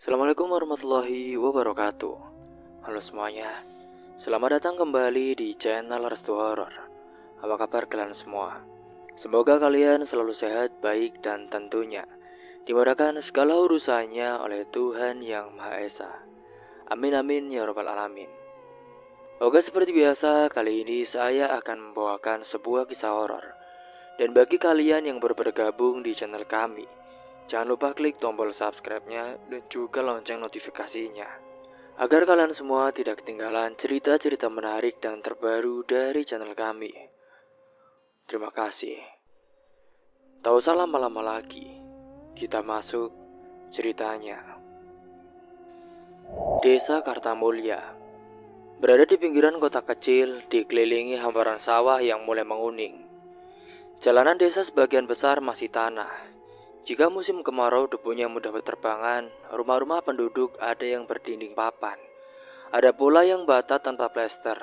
Assalamualaikum warahmatullahi wabarakatuh. Halo semuanya, selamat datang kembali di channel Restu Horor. Apa kabar kalian semua? Semoga kalian selalu sehat, baik, dan tentunya dimudahkan segala urusannya oleh Tuhan Yang Maha Esa. Amin amin ya rabbal alamin. Oke, seperti biasa, kali ini saya akan membawakan sebuah kisah horor. Dan bagi kalian yang baru bergabung di channel kami, jangan lupa klik tombol subscribe-nya dan juga lonceng notifikasinya, agar kalian semua tidak ketinggalan cerita-cerita menarik dan terbaru dari channel kami. Terima kasih. Tak usah lama-lama lagi, kita masuk ceritanya. Desa Kartamulya berada di pinggiran kota kecil, dikelilingi hamparan sawah yang mulai menguning. Jalanan desa sebagian besar masih tanah. Jika musim kemarau debunya mudah berterbangan, rumah-rumah penduduk ada yang berdinding papan. Ada pula yang bata tanpa plester.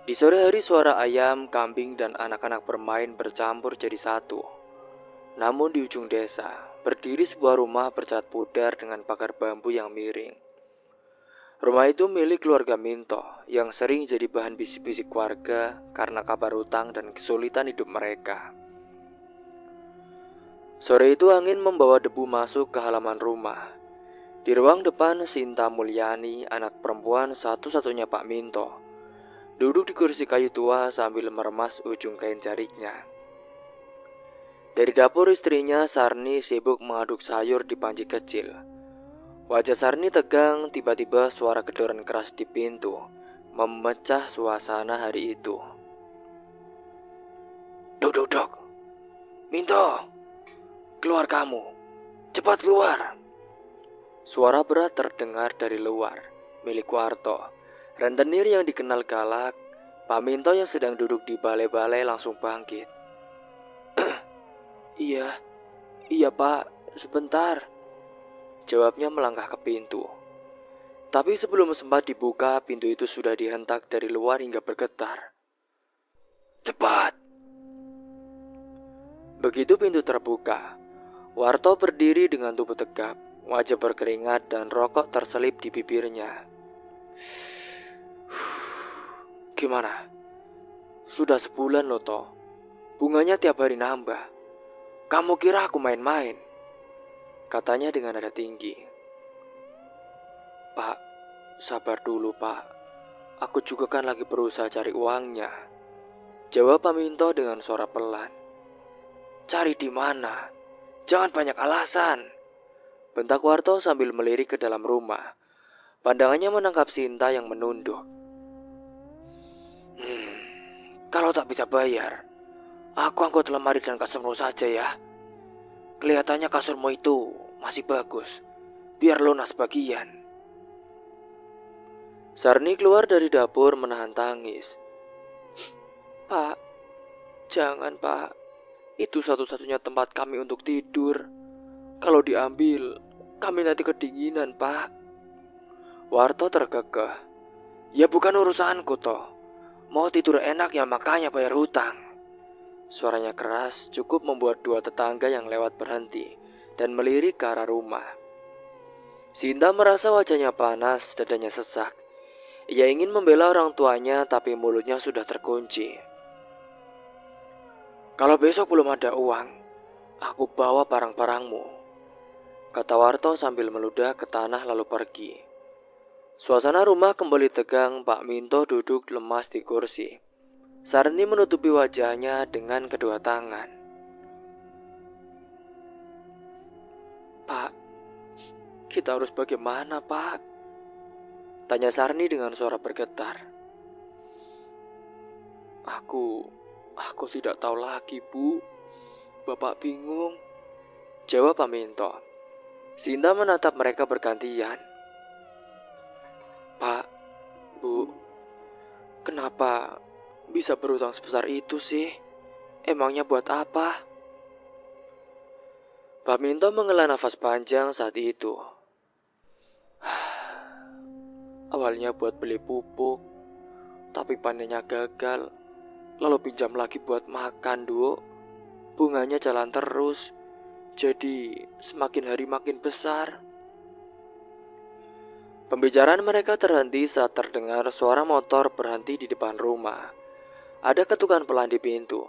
Di sore hari suara ayam, kambing, dan anak-anak bermain bercampur jadi satu. Namun di ujung desa, berdiri sebuah rumah bercat pudar dengan pagar bambu yang miring. Rumah itu milik keluarga Minto yang sering jadi bahan bisik-bisik warga karena kabar hutang dan kesulitan hidup mereka. Sore itu angin membawa debu masuk ke halaman rumah. Di ruang depan, Sinta Mulyani, anak perempuan satu-satunya Pak Minto, duduk di kursi kayu tua sambil meremas ujung kain jariknya. Dari dapur istrinya, Sarni sibuk mengaduk sayur di panci kecil. Wajah Sarni tegang, tiba-tiba suara gedoran keras di pintu memecah suasana hari itu. Dok, dok, dok. Minto, keluar kamu. Cepat keluar. Suara berat terdengar dari luar, milik Warto, rentenir yang dikenal galak. Pak Minto yang sedang duduk di balai-balai langsung bangkit. Iya Pak, sebentar. Jawabnya melangkah ke pintu. Tapi sebelum sempat dibuka, pintu itu sudah dihentak dari luar hingga bergetar. Cepat! Begitu pintu terbuka, Warto berdiri dengan tubuh tegap, wajah berkeringat dan rokok terselip di bibirnya. Gimana? Sudah sebulan loh toh. Bunganya tiap hari nambah. Kamu kira aku main-main? Katanya dengan nada tinggi. Pak, sabar dulu pak. Aku juga kan lagi berusaha cari uangnya. Jawab Pak Minto dengan suara pelan. Cari di mana? Jangan banyak alasan. Bentak Warto sambil melirik ke dalam rumah. Pandangannya menangkap Sinta yang menunduk. Kalau tak bisa bayar, aku angkut lemari dan kasurmu saja ya. Kelihatannya kasurmu itu masih bagus. Biar lunas bagian. Sarni keluar dari dapur menahan tangis. Pak, jangan pak. Itu satu-satunya tempat kami untuk tidur. Kalau diambil, kami nanti kedinginan pak. Warto terkekeh. Ya bukan urusanku toh. Mau tidur enak ya makanya bayar hutang. Suaranya keras cukup membuat dua tetangga yang lewat berhenti dan melirik ke arah rumah. Sinta merasa wajahnya panas, dadanya sesak. Ia ingin membela orang tuanya tapi mulutnya sudah terkunci. Kalau besok belum ada uang, aku bawa barang-barangmu, kata Warto sambil meludah ke tanah lalu pergi. Suasana rumah kembali tegang. Pak Minto duduk lemas di kursi. Sarni menutupi wajahnya dengan kedua tangan. Pak, kita harus bagaimana pak? Tanya Sarni dengan suara bergetar. Aku tidak tahu lagi bu. Bapak bingung, jawab Pak Minto. Sinta menatap mereka bergantian. Pak, bu, kenapa bisa berutang sebesar itu sih? Emangnya buat apa? Pak Minto menghela nafas panjang saat itu. Awalnya buat beli pupuk, tapi panennya gagal. Lalu pinjam lagi buat makan, Du. Bunganya jalan terus, jadi semakin hari makin besar. Pembicaraan mereka terhenti saat terdengar suara motor berhenti di depan rumah. Ada ketukan pelan di pintu.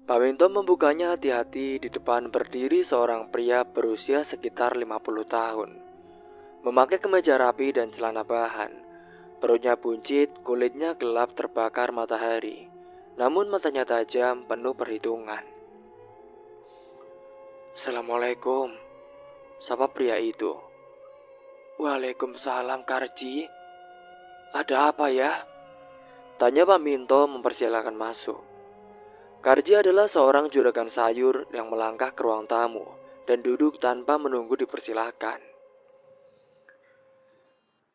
Pak Minto membukanya hati-hati. Di depan berdiri seorang pria berusia sekitar 50 tahun. Memakai kemeja rapi dan celana bahan. Perutnya buncit, kulitnya gelap terbakar matahari. Namun matanya tajam, penuh perhitungan. "Assalamualaikum," sapa pria itu. "Waalaikumsalam, Karji. Ada apa ya?" tanya Pak Minto mempersilahkan masuk. Karji adalah seorang juragan sayur yang melangkah ke ruang tamu dan duduk tanpa menunggu dipersilahkan.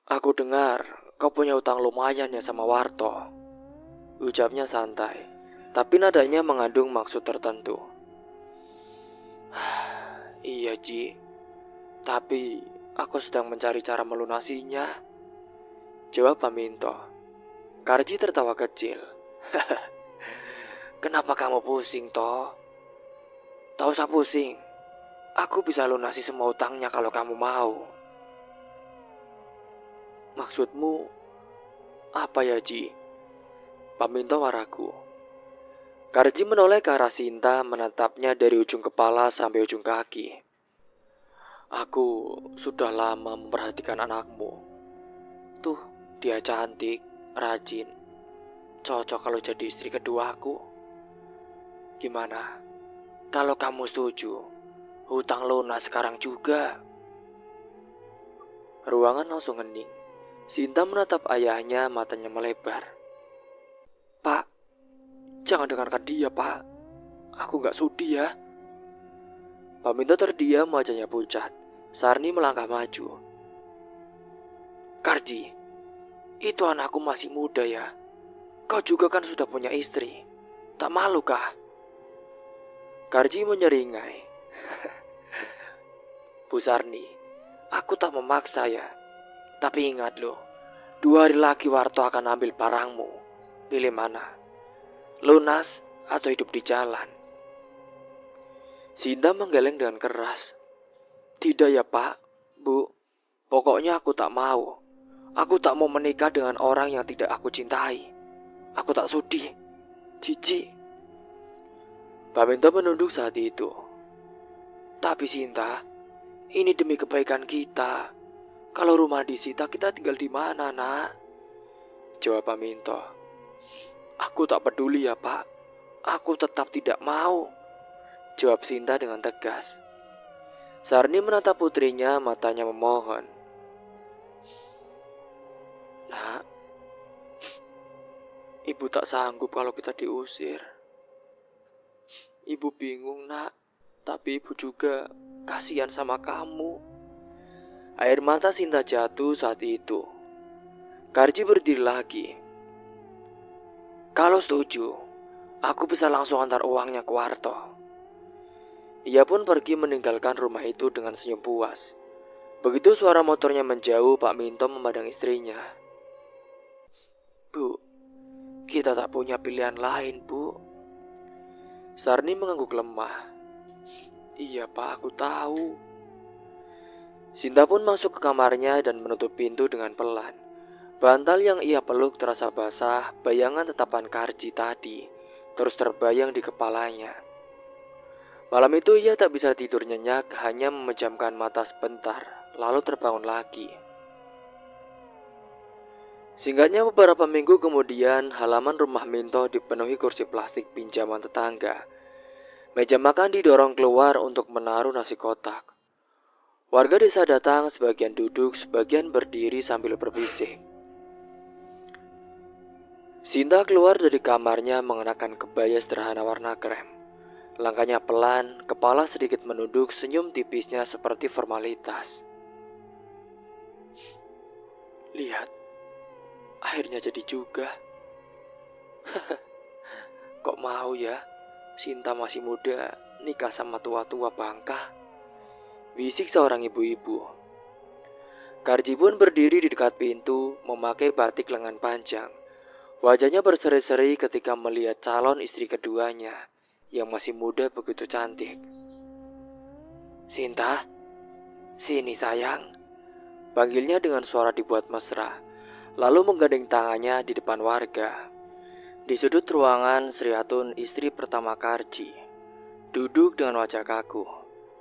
"Aku dengar kau punya utang lumayan ya sama Warto," ucapnya santai, tapi nadanya mengandung maksud tertentu. "Iya, Ji. Tapi aku sedang mencari cara melunasinya," jawab Pak Minto. Karji tertawa kecil. "Kenapa kamu pusing, toh? Tak usah pusing. Aku bisa lunasi semua utangnya kalau kamu mau." "Maksudmu apa ya, Ji?" Pak Minto ragu. Karji menoleh ke arah Sinta, menatapnya dari ujung kepala sampai ujung kaki. "Aku sudah lama memperhatikan anakmu. Tuh, dia cantik, rajin, cocok kalau jadi istri kedua aku. Gimana? Kalau kamu setuju, hutang lunas sekarang juga." Ruangan langsung hening. Sinta menatap ayahnya, matanya melebar. "Pak, jangan dengarkan dia, Pak. Aku gak sudi ya." Pak Minto terdiam, wajahnya pucat. Sarni melangkah maju. "Karji, itu anakku masih muda ya. Kau juga kan sudah punya istri. Tak malu kah?" Karji menyeringai. "Bu Sarni, aku tak memaksa ya. Tapi ingat loh, 2 hari lagi Warto akan ambil barangmu. Pilih mana? Lunas atau hidup di jalan?" Sinta menggeleng dengan keras. "Tidak ya Pak, Bu. Pokoknya aku tak mau. Aku tak mau menikah dengan orang yang tidak aku cintai. Aku tak sudi. Jijik." Pak Minto menunduk saat itu. "Tapi Sinta, ini demi kebaikan kita. Kalau rumah disita, kita tinggal di mana, Nak?" jawab Pak Minto. "Aku tak peduli ya Pak. Aku tetap tidak mau," jawab Sinta dengan tegas. Sarni menatap putrinya, matanya memohon. "Nak, Ibu tak sanggup kalau kita diusir. Ibu bingung, Nak. Tapi Ibu juga kasihan sama kamu." Air mata Sinta jatuh saat itu. Karji berdiri lagi. "Kalau setuju, aku bisa langsung antar uangnya ke Warto." Ia pun pergi meninggalkan rumah itu dengan senyum puas. Begitu suara motornya menjauh, Pak Minto memandang istrinya. "Bu, kita tak punya pilihan lain, Bu." Sarni mengangguk lemah. "Iya Pak, aku tahu." Sinta pun masuk ke kamarnya dan menutup pintu dengan pelan. Bantal yang ia peluk terasa basah. Bayangan tatapan Karji tadi terus terbayang di kepalanya. Malam itu ia tak bisa tidur nyenyak, hanya memejamkan mata sebentar, lalu terbangun lagi. Singkatnya beberapa minggu kemudian, halaman rumah Minto dipenuhi kursi plastik pinjaman tetangga. Meja makan didorong keluar untuk menaruh nasi kotak. Warga desa datang, sebagian duduk, sebagian berdiri sambil berbisik. Sinta keluar dari kamarnya mengenakan kebaya sederhana warna krem. Langkahnya pelan, kepala sedikit menunduk, senyum tipisnya seperti formalitas. "Lihat, akhirnya jadi juga." "Kok mau ya, Sinta masih muda, nikah sama tua-tua bangka?" bisik seorang ibu-ibu. Karji pun berdiri di dekat pintu, memakai batik lengan panjang. Wajahnya berseri-seri ketika melihat calon istri keduanya yang masih muda begitu cantik. "Sinta, sini sayang. Panggilnya dengan suara dibuat mesra, lalu menggandeng tangannya di depan warga. Di sudut ruangan, Sri Hatun, istri pertama Karji, duduk dengan wajah kaku.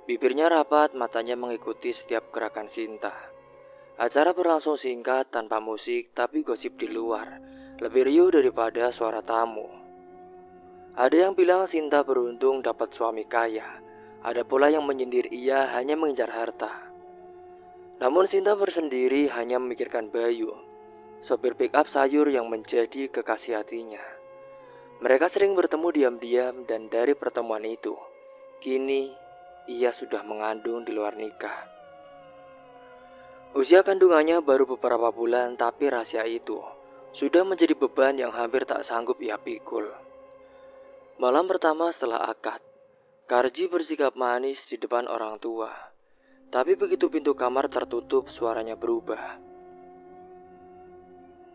Bibirnya rapat, matanya mengikuti setiap gerakan Sinta. Acara berlangsung singkat tanpa musik, tapi gosip di luar lebih riuh daripada suara tamu. Ada yang bilang Sinta beruntung dapat suami kaya. Ada pula yang menyindir ia hanya mengincar harta. Namun Sinta bersendiri hanya memikirkan Bayu, sopir pick-up sayur yang menjadi kekasih hatinya. Mereka sering bertemu diam-diam dan dari pertemuan itu, kini ia sudah mengandung di luar nikah. Usia kandungannya baru beberapa bulan, tapi rahasia itu sudah menjadi beban yang hampir tak sanggup ia pikul. Malam pertama setelah akad, Karji bersikap manis di depan orang tua. Tapi begitu pintu kamar tertutup, suaranya berubah.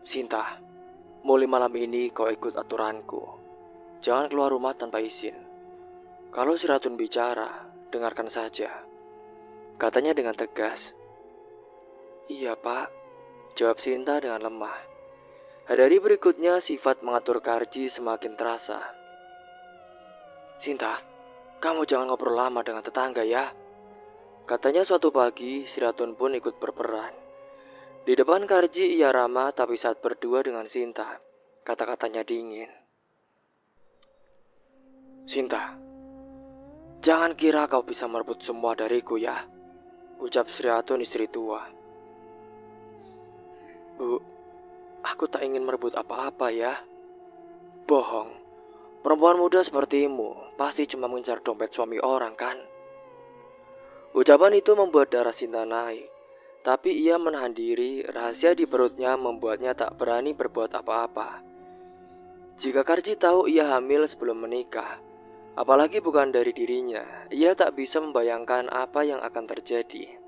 Sinta, mulai malam ini kau ikut aturanku. Jangan keluar rumah tanpa izin. Kalau si Ratun bicara, dengarkan saja, katanya dengan tegas. Iya pak, jawab Sinta dengan lemah. Hari berikutnya sifat mengatur Karji semakin terasa. Sinta, kamu jangan ngobrol lama dengan tetangga ya, katanya suatu pagi. Si Ratun pun ikut berperan. Di depan Karji ia ramah, tapi saat berdua dengan Sinta, kata-katanya dingin. Sinta, jangan kira kau bisa merebut semua dariku ya, ucap Sri Ratun istri tua. Bu, aku tak ingin merebut apa-apa ya. Bohong, perempuan muda sepertimu pasti cuma mengincar dompet suami orang kan? Ucapan itu membuat darah Sinta naik, tapi ia menahan diri. Rahasia di perutnya membuatnya tak berani berbuat apa-apa. Jika Karji tahu ia hamil sebelum menikah, apalagi bukan dari dirinya, ia tak bisa membayangkan apa yang akan terjadi.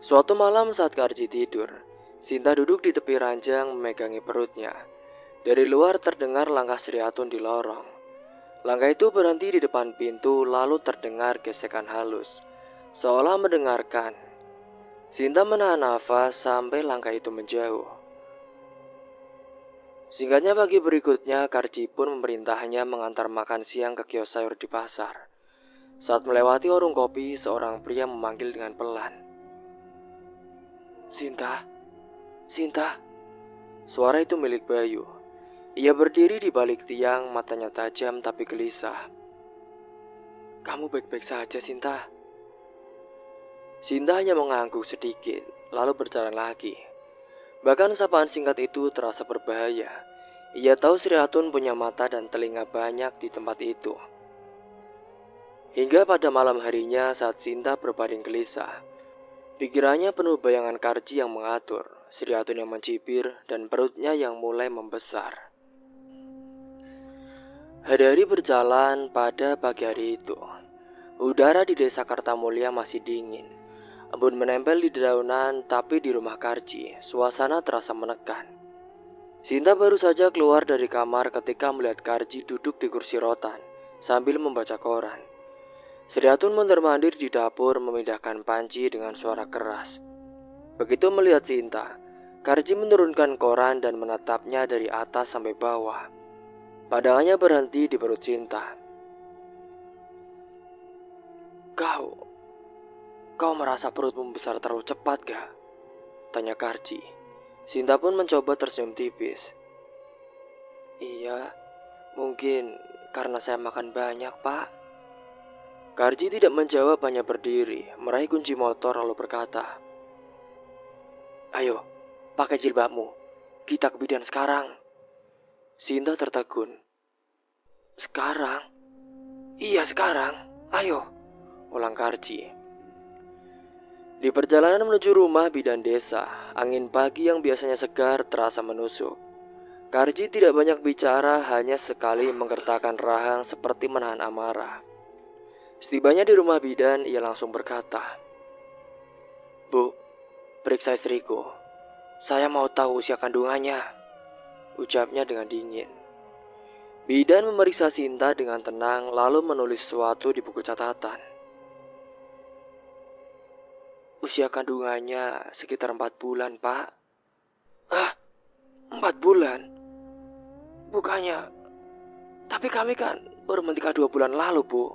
Suatu malam saat Karji tidur, Sinta duduk di tepi ranjang memegangi perutnya. Dari luar terdengar langkah Sri Hatun di lorong. Langkah itu berhenti di depan pintu, lalu terdengar gesekan halus, seolah mendengarkan. Sinta menahan nafas sampai langkah itu menjauh. Singkatnya pagi berikutnya, Karji pun memerintahnya mengantar makan siang ke kios sayur di pasar. Saat melewati warung kopi, seorang pria memanggil dengan pelan. Sinta, Sinta. Suara itu milik Bayu. Ia berdiri di balik tiang, matanya tajam tapi gelisah. Kamu baik-baik saja, Sinta? Sinta hanya mengangguk sedikit, lalu berjalan lagi. Bahkan sapaan singkat itu terasa berbahaya. Ia tahu Sri Hatun punya mata dan telinga banyak di tempat itu. Hingga pada malam harinya saat Sinta berbaring gelisah, pikirannya penuh bayangan Karji yang mengatur, Sri Hatun yang mencibir, dan perutnya yang mulai membesar. Hari-hari berjalan. Pada pagi hari itu, udara di desa Kartamulya masih dingin. Embun menempel di dedaunan, tapi di rumah Karji, suasana terasa menekan. Sinta baru saja keluar dari kamar ketika melihat Karji duduk di kursi rotan sambil membaca koran. Sri Hatun mondar-mandir di dapur memindahkan panci dengan suara keras. Begitu melihat Sinta, Karji menurunkan koran dan menatapnya dari atas sampai bawah. Pandangannya berhenti di perut Sinta. Kau merasa perutmu besar terlalu cepat gak? Tanya Karji. Sinta pun mencoba tersenyum tipis. Iya, mungkin karena saya makan banyak, Pak. Karji tidak menjawab, hanya berdiri, meraih kunci motor lalu berkata, Ayo, pakai jilbabmu, kita ke bidan sekarang. Sinta tertegun. Sekarang? Iya sekarang, ayo, ulang Karji. Di perjalanan menuju rumah bidan desa, angin pagi yang biasanya segar terasa menusuk. Karji tidak banyak bicara, hanya sekali menggertakkan rahang seperti menahan amarah. Setibanya di rumah bidan, ia langsung berkata, Bu, periksa istriku. Saya mau tahu usia kandungannya, ucapnya dengan dingin. Bidan memeriksa Sinta dengan tenang, lalu menulis sesuatu di buku catatan. Usia kandungannya sekitar 4 bulan, Pak. Ah, 4 bulan? Bukannya... Tapi kami kan baru menikah 2 bulan lalu, Bu.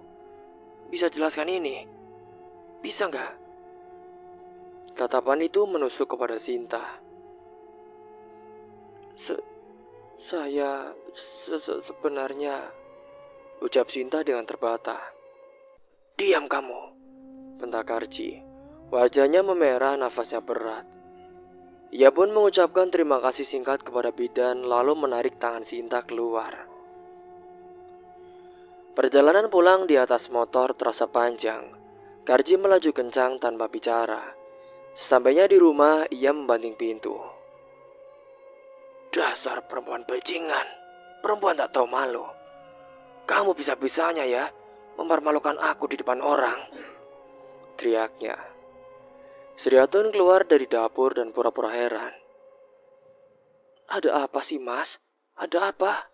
Bisa jelaskan ini? Bisa nggak? Tatapan itu menusuk kepada Sinta. Saya sebenarnya, ucap Sinta dengan terbata. Diam kamu, bentak Karji. Wajahnya memerah, nafasnya berat. Ia pun mengucapkan terima kasih singkat kepada bidan, lalu menarik tangan Sinta keluar. Perjalanan pulang di atas motor terasa panjang. Karji melaju kencang tanpa bicara. Sesampainya di rumah, ia membanting pintu. Dasar perempuan bajingan, perempuan tak tahu malu. Kamu bisa-bisanya ya mempermalukan aku di depan orang, teriaknya. Sriatun keluar dari dapur dan pura-pura heran. Ada apa sih, Mas? Ada apa?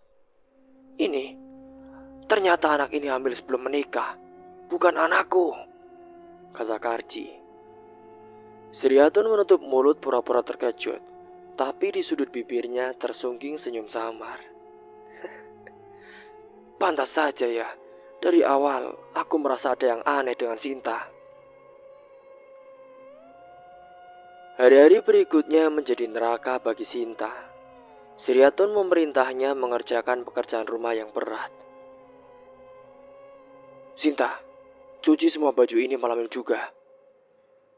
Ini, ternyata anak ini hamil sebelum menikah. Bukan anakku, kata Karji. Sriatun menutup mulut pura-pura terkejut, tapi di sudut bibirnya tersungging senyum samar. Pantas saja ya, dari awal aku merasa ada yang aneh dengan Sinta. Hari-hari berikutnya menjadi neraka bagi Sinta. Sriatun memerintahnya mengerjakan pekerjaan rumah yang berat. Sinta, cuci semua baju ini malam ini juga,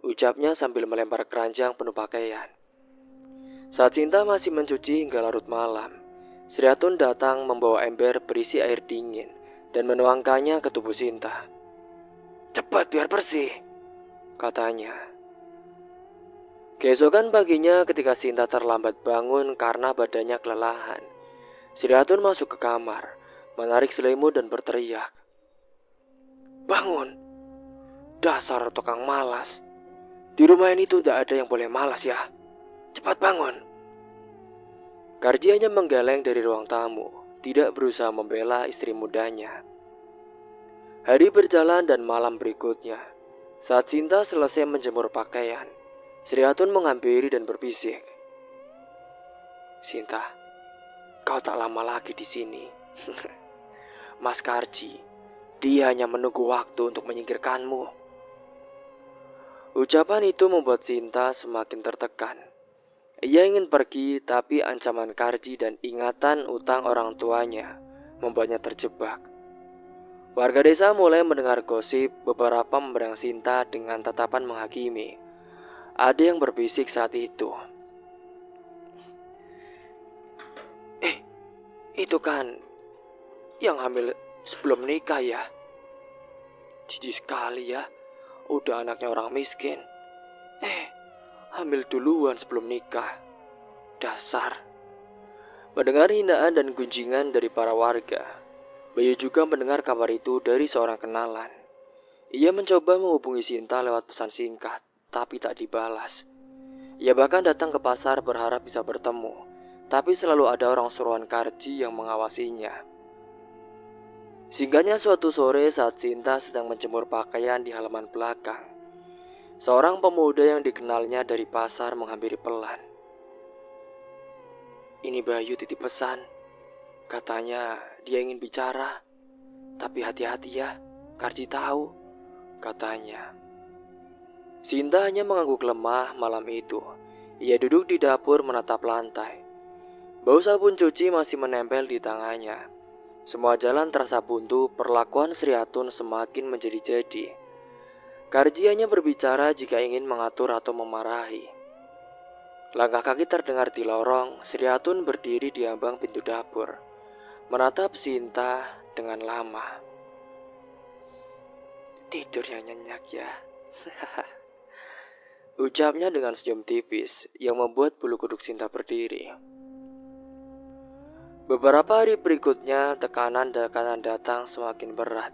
ucapnya sambil melempar keranjang penuh pakaian. Saat Sinta masih mencuci hingga larut malam, Sriatun datang membawa ember berisi air dingin dan menuangkannya ke tubuh Sinta. Cepat biar bersih, katanya. Keesokan paginya ketika Sinta terlambat bangun karena badannya kelelahan, Sriatun masuk ke kamar, menarik selimut dan berteriak. Bangun, dasar tukang malas. Di rumah ini tuh tidak ada yang boleh malas ya. Cepat bangun. Karji hanya menggeleng dari ruang tamu, tidak berusaha membela istri mudanya. Hari berjalan dan malam berikutnya, saat Sinta selesai menjemur pakaian, Sriatun menghampiri dan berbisik. Sinta, kau tak lama lagi di sini. Mas Karji, dia hanya menunggu waktu untuk menyingkirkanmu. Ucapan itu membuat Sinta semakin tertekan. Ia ingin pergi, tapi ancaman Karji dan ingatan utang orang tuanya membuatnya terjebak. Warga desa mulai mendengar gosip, beberapa memandang Sinta dengan tatapan menghakimi. Ada yang berbisik saat itu. Itu kan yang hamil sebelum nikah ya. Jijik sekali ya, udah anaknya orang miskin. Hamil duluan sebelum nikah. Dasar. Mendengar hinaan dan gunjingan dari para warga, Bayu juga mendengar kabar itu dari seorang kenalan. Ia mencoba menghubungi Sinta lewat pesan singkat, tapi tak dibalas. Ia bahkan datang ke pasar berharap bisa bertemu, tapi selalu ada orang suruhan Karji yang mengawasinya. Singkatnya suatu sore saat Sinta sedang menjemur pakaian di halaman belakang, seorang pemuda yang dikenalnya dari pasar menghampiri pelan. Ini Bayu titip pesan. Katanya dia ingin bicara. Tapi hati-hati ya, Karji tahu, katanya. Sinta hanya mengangguk lemah malam itu. Ia duduk di dapur menatap lantai. Bau sabun cuci masih menempel di tangannya. Semua jalan terasa buntu, perlakuan Sriatun semakin menjadi-jadi. Karji hanya berbicara jika ingin mengatur atau memarahi. Langkah kaki terdengar di lorong. Sriatun berdiri di ambang pintu dapur, menatap Sinta dengan lama. Tidurnya nyenyak ya. Ucapnya dengan senyum tipis yang membuat bulu kuduk Sinta berdiri. Beberapa hari berikutnya, tekanan datang semakin berat.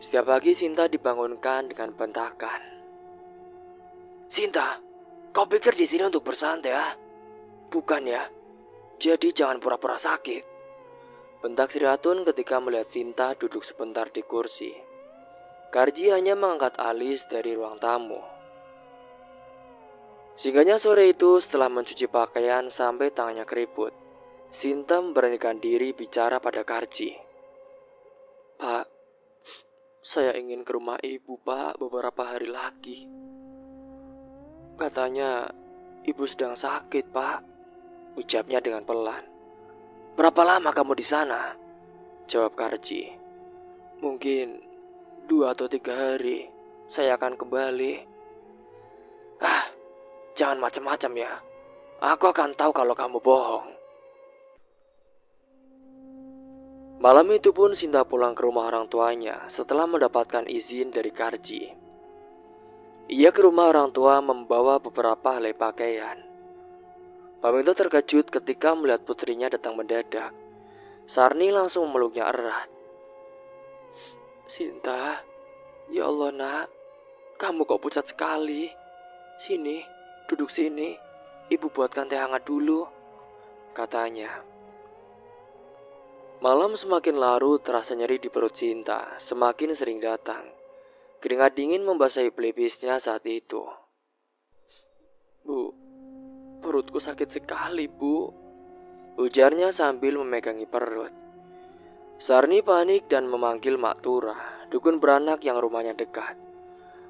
Setiap pagi Sinta dibangunkan dengan bentakan. Sinta, kau pikir di sini untuk bersantai ya? Bukan ya? Jadi jangan pura-pura sakit, bentak Sriatun ketika melihat Sinta duduk sebentar di kursi. Karji hanya mengangkat alis dari ruang tamu. Singkatnya sore itu setelah mencuci pakaian sampai tangannya keriput, Sinta memberanikan diri bicara pada Karji. "Pak, saya ingin ke rumah ibu, Pak, beberapa hari lagi. Katanya ibu sedang sakit, Pak," ucapnya dengan pelan. "Berapa lama kamu di sana?" jawab Karji. "Mungkin 2 atau 3 hari. Saya akan kembali." "Ah, jangan macam-macam ya. Aku akan tahu kalau kamu bohong." Malam itu pun Sinta pulang ke rumah orang tuanya setelah mendapatkan izin dari Karji. Ia ke rumah orang tua membawa beberapa helai pakaian. Pak Minto terkejut ketika melihat putrinya datang mendadak. Sarni langsung memeluknya erat. "Sinta, ya Allah nak, kamu kok pucat sekali. Sini, duduk sini. Ibu buatkan teh hangat dulu," katanya. Malam semakin larut, terasa nyeri di perut Sinta semakin sering datang. Keringat dingin membasahi pelipisnya saat itu. "Bu, perutku sakit sekali, Bu," ujarnya sambil memegangi perut. Sarni panik dan memanggil Mak Tura, dukun beranak yang rumahnya dekat.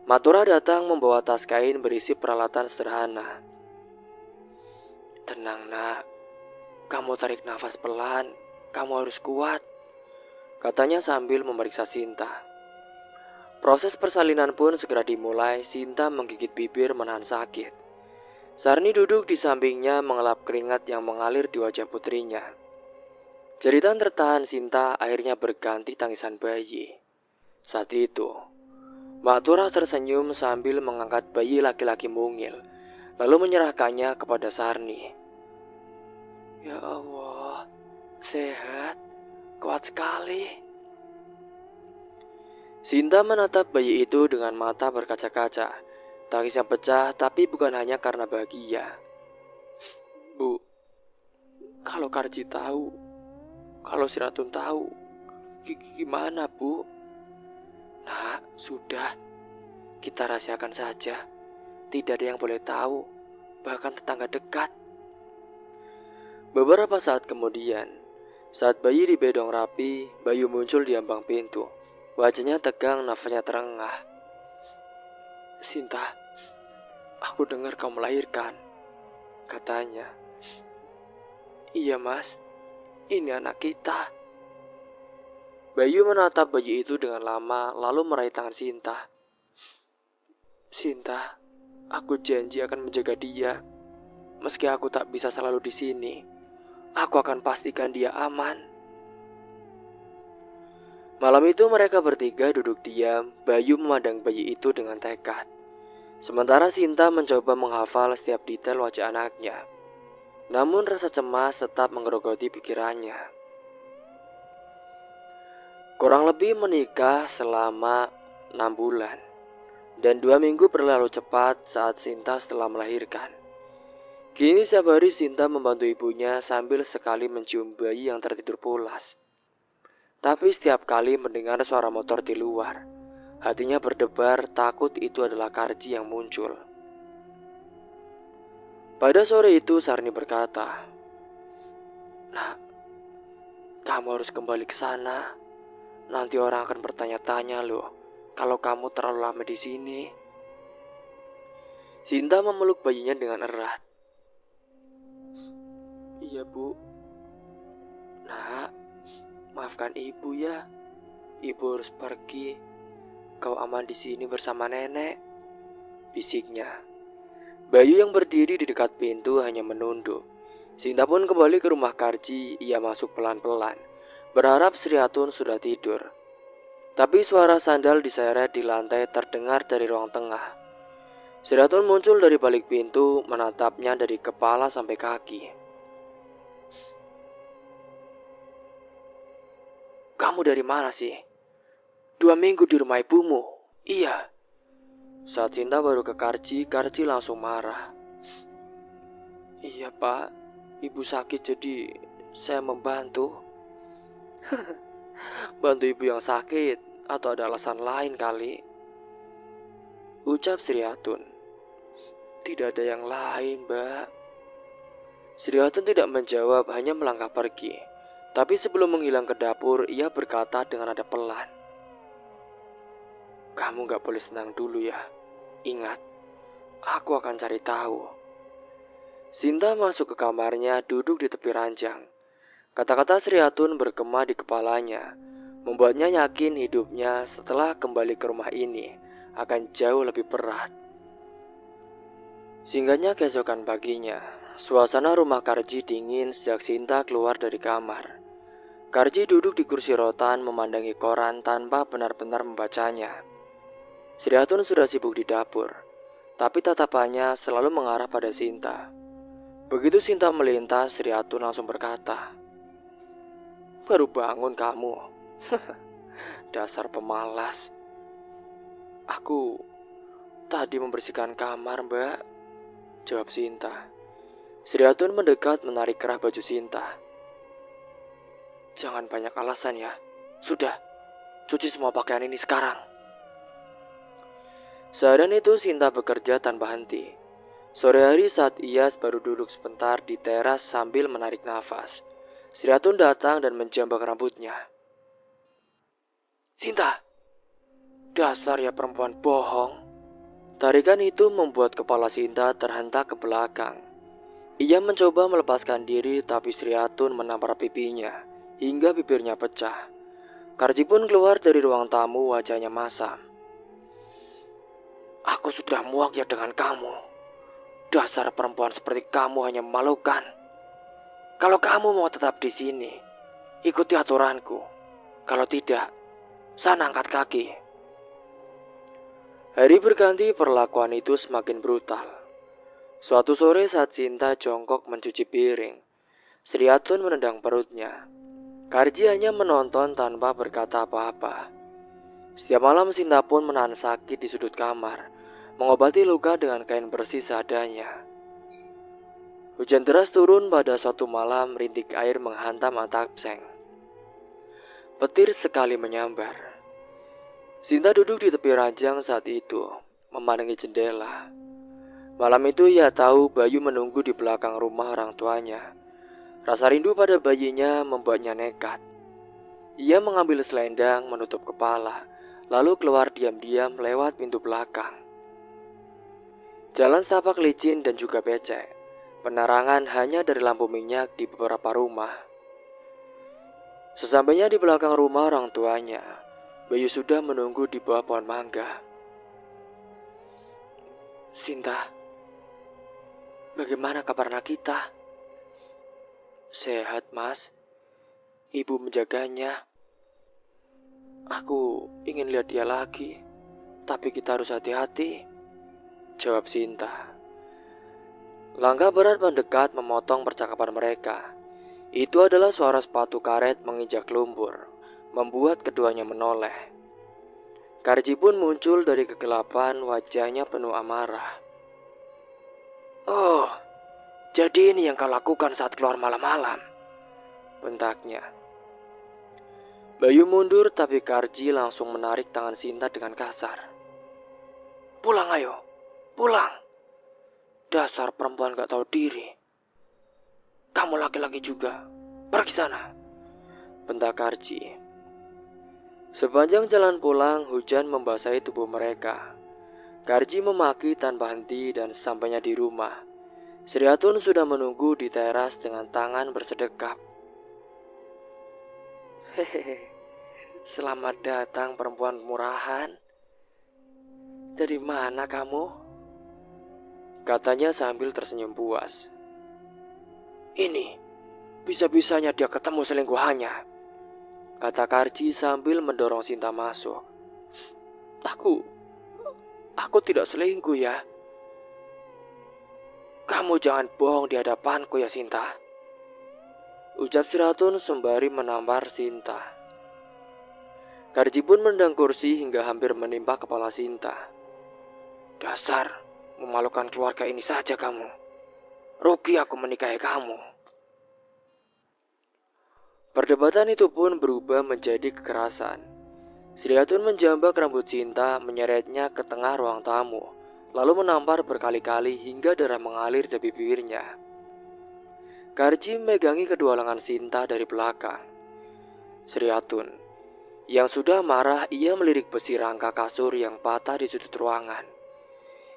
Mak Tura datang membawa tas kain berisi peralatan sederhana. "Tenang nak, kamu tarik nafas pelan, kamu harus kuat," katanya sambil memeriksa Sinta. Proses persalinan pun segera dimulai. Sinta menggigit bibir menahan sakit. Sarni duduk di sampingnya mengelap keringat yang mengalir di wajah putrinya. Jeritan tertahan Sinta akhirnya berganti tangisan bayi. Saat itu, Mak Tura tersenyum sambil mengangkat bayi laki-laki mungil, lalu menyerahkannya kepada Sarni. "Ya Allah, sehat, kuat sekali." Sinta menatap bayi itu dengan mata berkaca-kaca. Tangisnya pecah, tapi bukan hanya karena bahagia. "Bu, kalau Karji tahu, kalau si Ratun tahu, gimana, Bu?" "Nak, sudah, kita rahasiakan saja. Tidak ada yang boleh tahu, bahkan tetangga dekat." Beberapa saat kemudian, saat bayi dibedong rapi, Bayu muncul di ambang pintu. Wajahnya tegang, nafasnya terengah. "Sinta, aku dengar kau melahirkan," katanya. "Iya mas, ini anak kita." Bayu menatap bayi itu dengan lama, lalu meraih tangan Sinta. "Sinta, aku janji akan menjaga dia. Meski aku tak bisa selalu di sini, aku akan pastikan dia aman." Malam itu mereka bertiga duduk diam. Bayu memandang bayi itu dengan tekad. Sementara Sinta mencoba menghafal setiap detail wajah anaknya. Namun rasa cemas tetap menggerogoti pikirannya. Kurang lebih menikah selama 6 bulan. Dan 2 minggu berlalu cepat saat Sinta setelah melahirkan. Kini setiap hari Sinta membantu ibunya sambil sekali mencium bayi yang tertidur pulas. Tapi setiap kali mendengar suara motor di luar, hatinya berdebar takut itu adalah Karji yang muncul. Pada sore itu Sarni berkata, "Nak, kamu harus kembali ke sana. Nanti orang akan bertanya-tanya loh kalau kamu terlalu lama di sini." Sinta memeluk bayinya dengan erat. "Iya bu. Nak, maafkan ibu ya. Ibu harus pergi. Kau aman di sini bersama nenek," bisiknya. Bayu yang berdiri di dekat pintu hanya menunduk. Sinta pun kembali ke rumah Karji. Ia masuk pelan-pelan, berharap Sri Hatun sudah tidur. Tapi suara sandal diseret di lantai terdengar dari ruang tengah. Sri Hatun muncul dari balik pintu, menatapnya dari kepala sampai kaki. "Kamu dari mana sih? 2 minggu di rumah ibumu?" "Iya." Saat Sinta baru ke Karji, Karji langsung marah. "Iya pak, ibu sakit jadi saya membantu." "Bantu ibu yang sakit atau ada alasan lain kali?" ucap Sri Hatun. Tidak ada yang lain, Mbak. Sri Hatun tidak menjawab, hanya melangkah pergi. Tapi sebelum menghilang ke dapur, ia berkata dengan nada pelan. Kamu gak boleh senang dulu ya. Ingat, aku akan cari tahu. Sinta masuk ke kamarnya, duduk di tepi ranjang. Kata-kata Sri Hatun bergema di kepalanya, membuatnya yakin hidupnya setelah kembali ke rumah ini akan jauh lebih berat. Singkatnya keesokan paginya, suasana rumah Karji dingin sejak Sinta keluar dari kamar. Karji duduk di kursi rotan memandangi koran tanpa benar-benar membacanya. Sri Hatun sudah sibuk di dapur, tapi tatapannya selalu mengarah pada Sinta. Begitu Sinta melintas, Sri Hatun langsung berkata, "Baru bangun kamu? Dasar pemalas. Aku tadi membersihkan kamar, Mbak," jawab Sinta. Sri Hatun mendekat menarik kerah baju Sinta. "Jangan banyak alasan ya. Sudah, cuci semua pakaian ini sekarang." Seharian itu Sinta bekerja tanpa henti. Sore hari saat ia baru duduk sebentar di teras sambil menarik nafas, Sri Hatun datang dan menjambak rambutnya. "Sinta, dasar ya perempuan bohong." Tarikan itu membuat kepala Sinta terhentak ke belakang. Ia mencoba melepaskan diri, tapi Sri Hatun menampar pipinya hingga bibirnya pecah. Karji pun keluar dari ruang tamu, wajahnya masam. "Aku sudah muak ya dengan kamu. Dasar perempuan seperti kamu hanya memalukan. Kalau kamu mau tetap di sini, ikuti aturanku. Kalau tidak, sana angkat kaki." Hari berganti, perlakuan itu semakin brutal. Suatu sore saat Sinta jongkok mencuci piring, Sri Hatun menendang perutnya. Karji hanya menonton tanpa berkata apa-apa. Setiap malam Sinta pun menahan sakit di sudut kamar, mengobati luka dengan kain bersih seadanya. Hujan deras turun pada suatu malam, rintik air menghantam atap seng. Petir sekali menyambar. Sinta duduk di tepi ranjang saat itu, memandangi jendela. Malam itu ia tahu Bayu menunggu di belakang rumah orang tuanya. Rasa rindu pada bayinya membuatnya nekat. Ia mengambil selendang, menutup kepala, lalu keluar diam-diam lewat pintu belakang. Jalan setapak licin dan juga becek. Penerangan hanya dari lampu minyak di beberapa rumah. Sesampainya di belakang rumah orang tuanya, Bayu sudah menunggu di bawah pohon mangga. "Sinta, bagaimana kabar anak kita?" "Sehat, Mas. Ibu menjaganya. Aku ingin lihat dia lagi, tapi kita harus hati-hati," jawab Sinta. Langkah berat mendekat memotong percakapan mereka. Itu adalah suara sepatu karet menginjak lumpur, membuat keduanya menoleh. Karji pun muncul dari kegelapan, wajahnya penuh amarah. "Oh, jadi ini yang kau lakukan saat keluar malam-malam?" bentaknya. Bayu mundur, tapi Karji langsung menarik tangan Sinta dengan kasar. "Pulang ayo, pulang. Dasar perempuan gak tahu diri. Kamu laki-laki juga, pergi sana," bentak Karji. Sepanjang jalan pulang, hujan membasahi tubuh mereka. Karji memaki tanpa henti dan sampainya di rumah, Sri Hatun sudah menunggu di teras dengan tangan bersedekap. "Hehehe, selamat datang perempuan murahan. Dari mana kamu?" katanya sambil tersenyum puas. "Ini, bisa-bisanya dia ketemu selingkuhannya," kata Karji sambil mendorong Sinta masuk. Aku tidak selingkuh ya." "Kamu jangan bohong di hadapanku ya Sinta," ucap Sri Hatun sembari menampar Sinta. Karji pun menendang kursi hingga hampir menimpa kepala Sinta. "Dasar memalukan keluarga ini saja kamu. Rugi aku menikahi kamu." Perdebatan itu pun berubah menjadi kekerasan. Sri Hatun menjambak rambut Sinta, menyeretnya ke tengah ruang tamu, lalu menampar berkali-kali hingga darah mengalir dari bibirnya. Karji memegangi kedua lengan Sinta dari belakang. Sri Atun, yang sudah marah, ia melirik besi rangka kasur yang patah di sudut ruangan.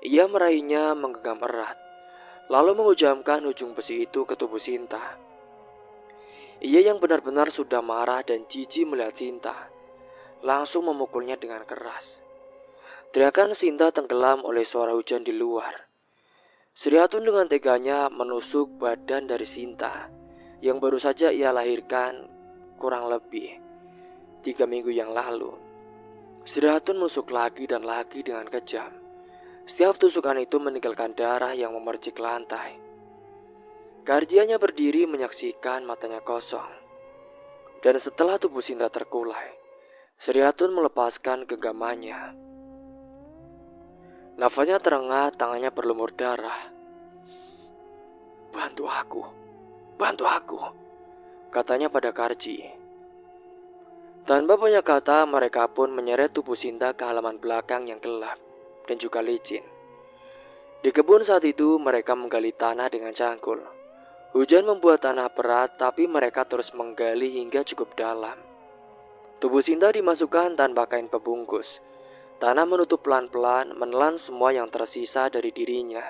Ia meraihnya menggenggam erat, lalu menghujamkan ujung besi itu ke tubuh Sinta. Ia yang benar-benar sudah marah dan jijik melihat Sinta, langsung memukulnya dengan keras. Teriakan Sinta tenggelam oleh suara hujan di luar. Sri Atun dengan teganya menusuk badan dari Sinta yang baru saja ia lahirkan kurang lebih 3 minggu yang lalu. Sri Atun menusuk lagi dan lagi dengan kejam. Setiap tusukan itu meninggalkan darah yang memercik lantai. Karji hanya berdiri menyaksikan, matanya kosong. Dan setelah tubuh Sinta terkulai, Sri Atun melepaskan genggamannya. Nafasnya terengah, tangannya berlumur darah. Bantu aku, katanya pada Karji. Tanpa banyak kata, mereka pun menyeret tubuh Sinta ke halaman belakang yang gelap dan juga licin. Di kebun saat itu mereka menggali tanah dengan cangkul. Hujan membuat tanah berat, tapi mereka terus menggali hingga cukup dalam. Tubuh Sinta dimasukkan tanpa kain pembungkus. Tanah menutup pelan-pelan, menelan semua yang tersisa dari dirinya.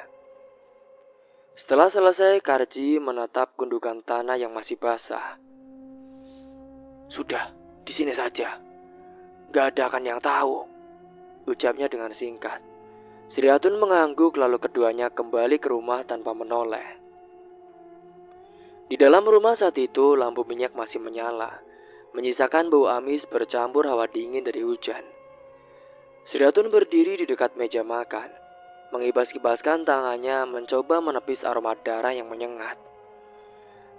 Setelah selesai, Karji menatap gundukan tanah yang masih basah. Sudah, di sini saja. Gak ada kan yang tahu, ucapnya dengan singkat. Sri Atun mengangguk, lalu keduanya kembali ke rumah tanpa menoleh. Di dalam rumah saat itu lampu minyak masih menyala, menyisakan bau amis bercampur hawa dingin dari hujan. Sri Atun berdiri di dekat meja makan, mengibas-ibaskan tangannya mencoba menepis aroma darah yang menyengat.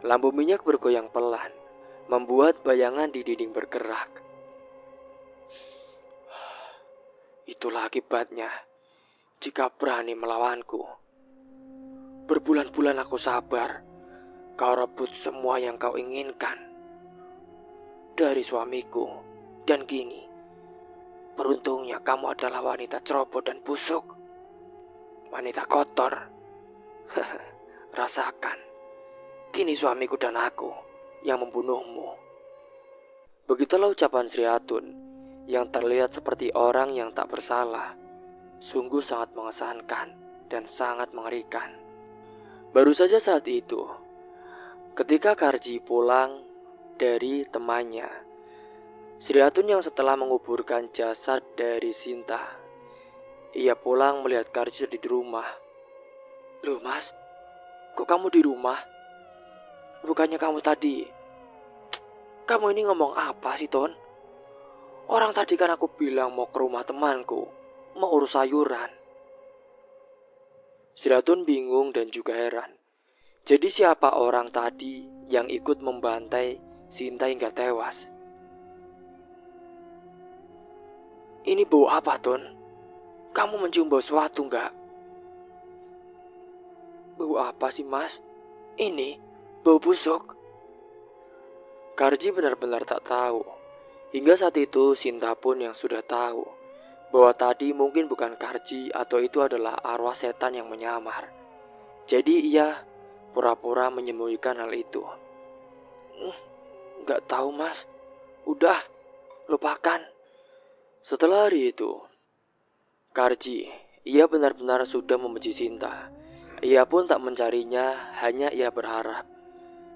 Lampu minyak bergoyang pelan, membuat bayangan di dinding bergerak. Itulah akibatnya jika berani melawanku. Berbulan-bulan aku sabar, kau rebut semua yang kau inginkan dari suamiku, dan kini beruntungnya kamu adalah wanita ceroboh dan busuk, wanita kotor. Rasakan, kini suamiku dan aku yang membunuhmu. Begitulah ucapan Sri Atun yang terlihat seperti orang yang tak bersalah. Sungguh sangat mengesankan dan sangat mengerikan. Baru saja saat itu, ketika Karji pulang dari temannya, Sri Atun yang setelah menguburkan jasad dari Sinta, ia pulang melihat Karji di rumah. Loh mas, kok kamu di rumah? Bukannya kamu tadi... Kamu ini ngomong apa sih Ton? Orang tadi kan aku bilang mau ke rumah temanku, mau urus sayuran. Sri Atun bingung dan juga heran. Jadi siapa orang tadi yang ikut membantai Sinta hingga tewas? Ini bau apa, Ton? Kamu mencium bau sesuatu enggak? Bau apa sih, Mas? Ini bau busuk. Karji benar-benar tak tahu. Hingga saat itu Sinta pun yang sudah tahu bahwa tadi mungkin bukan Karji atau itu adalah arwah setan yang menyamar. Jadi ia pura-pura menyembunyikan hal itu. Enggak tahu, Mas. Udah, lupakan. Setelah hari itu, Karji, ia benar-benar sudah membenci Sinta. Ia pun tak mencarinya, hanya ia berharap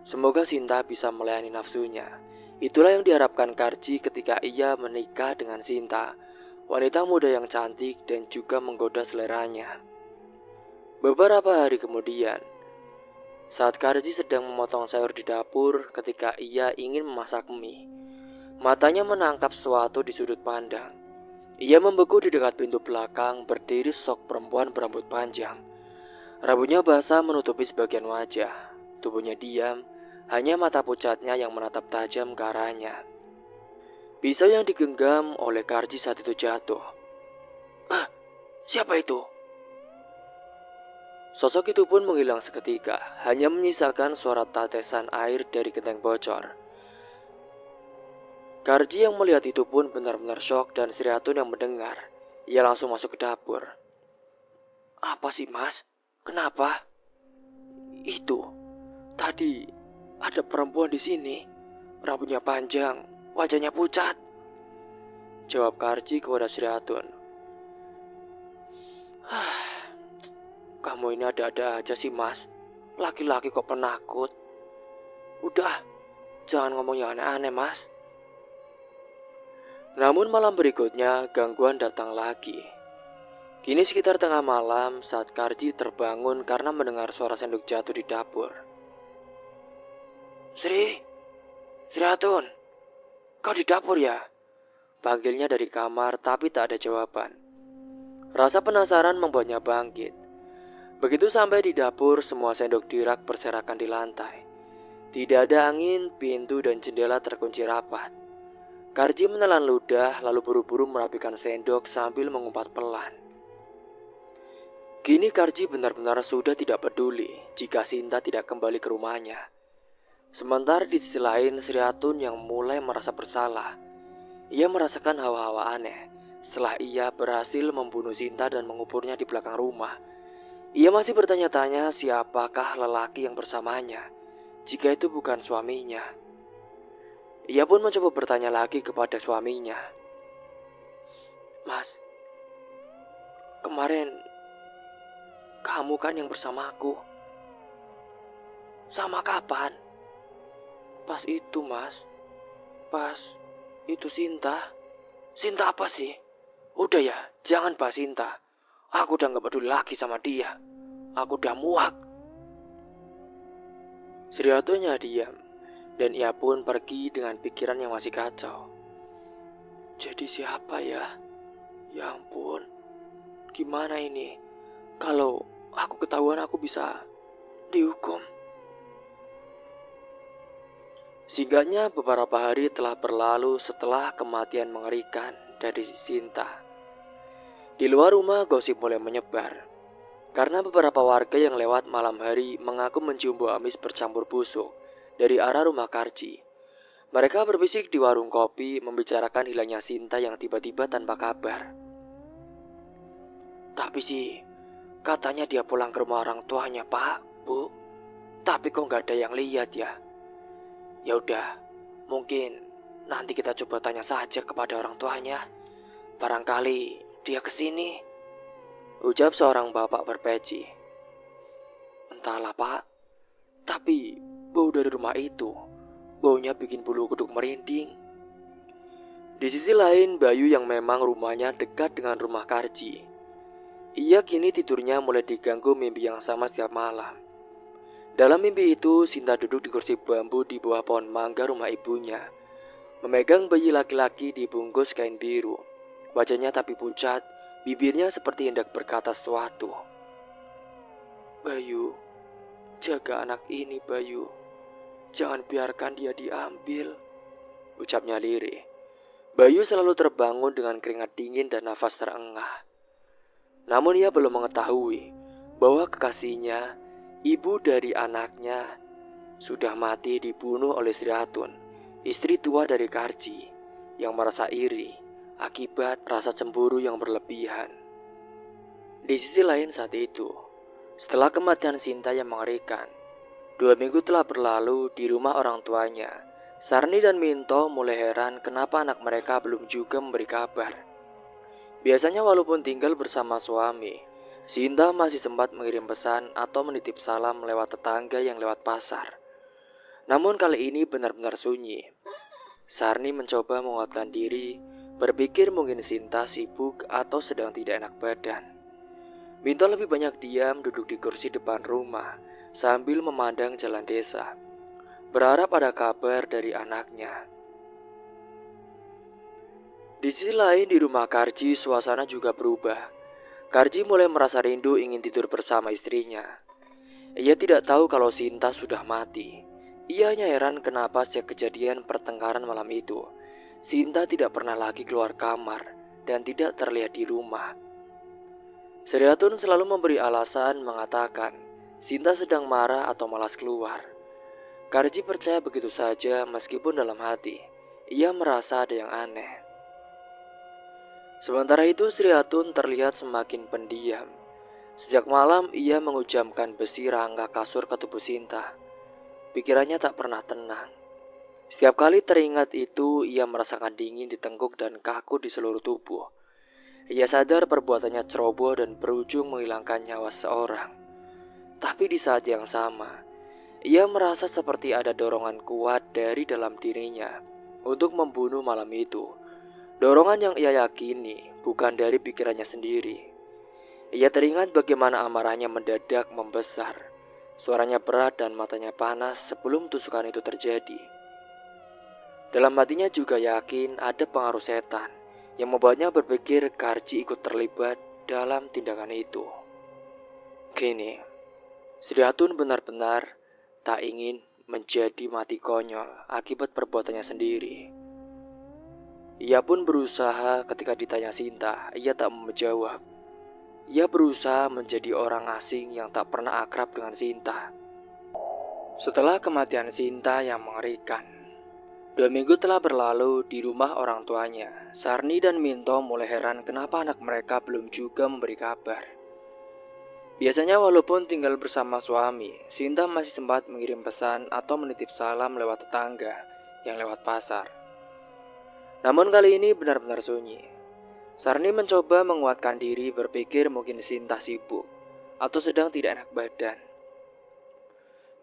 semoga Sinta bisa melayani nafsunya. Itulah yang diharapkan Karji ketika ia menikah dengan Sinta, wanita muda yang cantik dan juga menggoda seleranya. Beberapa hari kemudian, saat Karji sedang memotong sayur di dapur ketika ia ingin memasak mie, matanya menangkap sesuatu di sudut pandang. Ia membeku di dekat pintu belakang, berdiri sosok perempuan berambut panjang. Rambutnya basah menutupi sebagian wajah. Tubuhnya diam, hanya mata pucatnya yang menatap tajam ke arahnya. Pisau yang digenggam oleh Karji saat itu jatuh. Siapa itu? Sosok itu pun menghilang seketika, hanya menyisakan suara tetesan air dari genteng bocor. Karji yang melihat itu pun benar-benar syok dan Sri Atun yang mendengar. Ia langsung masuk ke dapur. Apa sih mas? Kenapa? Itu, tadi ada perempuan di sini. Rambutnya panjang, wajahnya pucat. Jawab Karji kepada Sri Hatun. Kamu ini ada-ada aja sih mas. Laki-laki kok penakut. Udah, jangan ngomong yang aneh-aneh mas. Namun malam berikutnya gangguan datang lagi. Kini sekitar tengah malam saat Karji terbangun karena mendengar suara sendok jatuh di dapur. Sri Hatun, kau di dapur ya? Panggilnya dari kamar tapi tak ada jawaban. Rasa penasaran membuatnya bangkit. Begitu sampai di dapur, semua sendok di rak berserakan di lantai. Tidak ada angin, pintu dan jendela terkunci rapat. Karji menelan ludah lalu buru-buru merapikan sendok sambil mengumpat pelan. Kini Karji benar-benar sudah tidak peduli jika Sinta tidak kembali ke rumahnya. Sementara di sisi lain Sri Hatun yang mulai merasa bersalah. Ia merasakan hawa-hawa aneh setelah ia berhasil membunuh Sinta dan menguburnya di belakang rumah. Ia masih bertanya-tanya siapakah lelaki yang bersamanya jika itu bukan suaminya. Ia pun mencoba bertanya lagi kepada suaminya. Mas, kemarin kamu kan yang bersama aku. Sama kapan? Pas itu mas. Pas itu Sinta. Sinta apa sih? Udah ya, jangan bahas Sinta. Aku udah gak peduli lagi sama dia. Aku udah muak. Sri Hatunya diam, dan ia pun pergi dengan pikiran yang masih kacau. Jadi siapa ya? Ya ampun, gimana ini? Kalau aku ketahuan aku bisa dihukum. Singkatnya beberapa hari telah berlalu setelah kematian mengerikan dari Sinta. Di luar rumah gosip mulai menyebar. Karena beberapa warga yang lewat malam hari mengaku mencium bau amis bercampur busuk dari arah rumah Karji. Mereka berbisik di warung kopi membicarakan hilangnya Sinta yang tiba-tiba tanpa kabar. Tapi sih, katanya dia pulang ke rumah orang tuanya, Pak, Bu. Tapi kok nggak ada yang lihat ya? Ya udah, mungkin nanti kita coba tanya saja kepada orang tuanya. Barangkali dia kesini. Ucap seorang bapak berpeci. Entahlah Pak, tapi bau dari rumah itu, baunya bikin bulu kuduk merinding. Di sisi lain, Bayu yang memang rumahnya dekat dengan rumah Karji. Ia kini tidurnya mulai diganggu mimpi yang sama setiap malam. Dalam mimpi itu, Sinta duduk di kursi bambu di bawah pohon mangga rumah ibunya, memegang bayi laki-laki dibungkus kain biru. Wajahnya tapi pucat, bibirnya seperti hendak berkata sesuatu. Bayu, jaga anak ini Bayu. Jangan biarkan dia diambil, ucapnya lirih. Bayu selalu terbangun dengan keringat dingin dan nafas terengah. Namun ia belum mengetahui bahwa kekasihnya, ibu dari anaknya, sudah mati dibunuh oleh Sri Hatun, istri tua dari Karji, yang merasa iri akibat rasa cemburu yang berlebihan. Di sisi lain saat itu, setelah kematian Sinta yang mengerikan, 2 minggu telah berlalu di rumah orang tuanya. Sarni dan Minto mulai heran kenapa anak mereka belum juga memberi kabar. Biasanya walaupun tinggal bersama suami, Sinta masih sempat mengirim pesan atau menitip salam lewat tetangga yang lewat pasar. Namun kali ini benar-benar sunyi. Sarni mencoba menguatkan diri, berpikir mungkin Sinta sibuk atau sedang tidak enak badan. Minto lebih banyak diam duduk di kursi depan rumah sambil memandang jalan desa, berharap ada kabar dari anaknya. Di sisi lain di rumah Karji suasana juga berubah. Karji mulai merasa rindu ingin tidur bersama istrinya. Ia tidak tahu kalau Sinta sudah mati. Ia hanya heran kenapa sejak kejadian pertengkaran malam itu, Sinta tidak pernah lagi keluar kamar dan tidak terlihat di rumah. Sri Hatun selalu memberi alasan mengatakan Sinta sedang marah atau malas keluar. Karji percaya begitu saja meskipun dalam hati ia merasa ada yang aneh. Sementara itu Sri Hatun terlihat semakin pendiam. Sejak malam ia mengujamkan besi rangka kasur ke tubuh Sinta. Pikirannya tak pernah tenang. Setiap kali teringat itu, ia merasakan dingin di tengkuk dan kaku di seluruh tubuh. Ia sadar perbuatannya ceroboh dan berujung menghilangkan nyawa seorang. Tapi di saat yang sama, ia merasa seperti ada dorongan kuat dari dalam dirinya untuk membunuh malam itu. Dorongan yang ia yakini bukan dari pikirannya sendiri. Ia teringat bagaimana amarahnya mendadak membesar. Suaranya berat dan matanya panas sebelum tusukan itu terjadi. Dalam hatinya juga yakin ada pengaruh setan yang membuatnya berpikir Karji ikut terlibat dalam tindakan itu. Kini, Sri Hatun benar-benar tak ingin menjadi mati konyol akibat perbuatannya sendiri. Ia pun berusaha ketika ditanya Sinta, ia tak menjawab. Ia berusaha menjadi orang asing yang tak pernah akrab dengan Sinta. Setelah kematian Sinta yang mengerikan, 2 minggu telah berlalu di rumah orang tuanya. Sarni dan Minto mulai heran kenapa anak mereka belum juga memberi kabar. Biasanya walaupun tinggal bersama suami, Sinta masih sempat mengirim pesan atau menitip salam lewat tetangga yang lewat pasar. Namun kali ini benar-benar sunyi. Sarni mencoba menguatkan diri berpikir mungkin Sinta sibuk atau sedang tidak enak badan.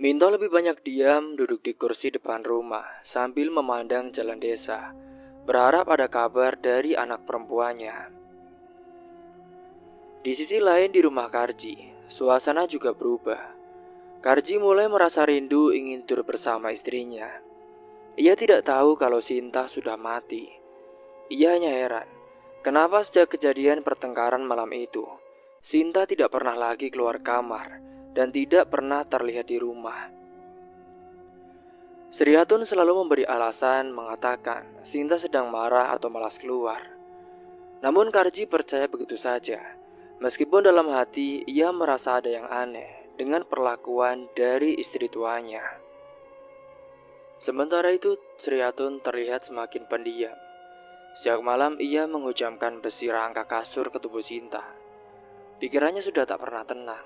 Minto lebih banyak diam duduk di kursi depan rumah sambil memandang jalan desa, berharap ada kabar dari anak perempuannya. Di sisi lain di rumah Karji, suasana juga berubah. Karji mulai merasa rindu ingin tidur bersama istrinya. Ia tidak tahu kalau Sinta sudah mati. Ia hanya heran, kenapa sejak kejadian pertengkaran malam itu, Sinta tidak pernah lagi keluar kamar dan tidak pernah terlihat di rumah. Sri Hatun selalu memberi alasan mengatakan Sinta sedang marah atau malas keluar. Namun Karji percaya begitu saja. Meskipun dalam hati ia merasa ada yang aneh dengan perlakuan dari istri tuanya. Sementara itu Sri Hatun terlihat semakin pendiam. Sejak malam ia menghujamkan besi rangka kasur ke tubuh Sinta. Pikirannya sudah tak pernah tenang.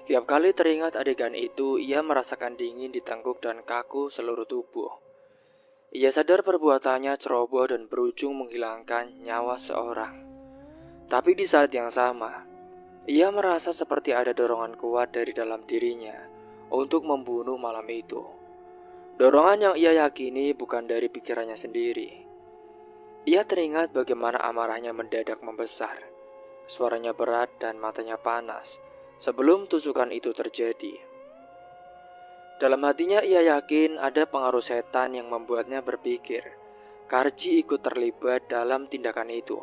Setiap kali teringat adegan itu, ia merasakan dingin di tengkuk dan kaku seluruh tubuh. Ia sadar perbuatannya ceroboh dan berujung menghilangkan nyawa seorang. Tapi di saat yang sama, ia merasa seperti ada dorongan kuat dari dalam dirinya untuk membunuh malam itu. Dorongan yang ia yakini bukan dari pikirannya sendiri. Ia teringat bagaimana amarahnya mendadak membesar. Suaranya berat dan matanya panas sebelum tusukan itu terjadi. Dalam hatinya ia yakin ada pengaruh setan yang membuatnya berpikir Karji ikut terlibat dalam tindakan itu.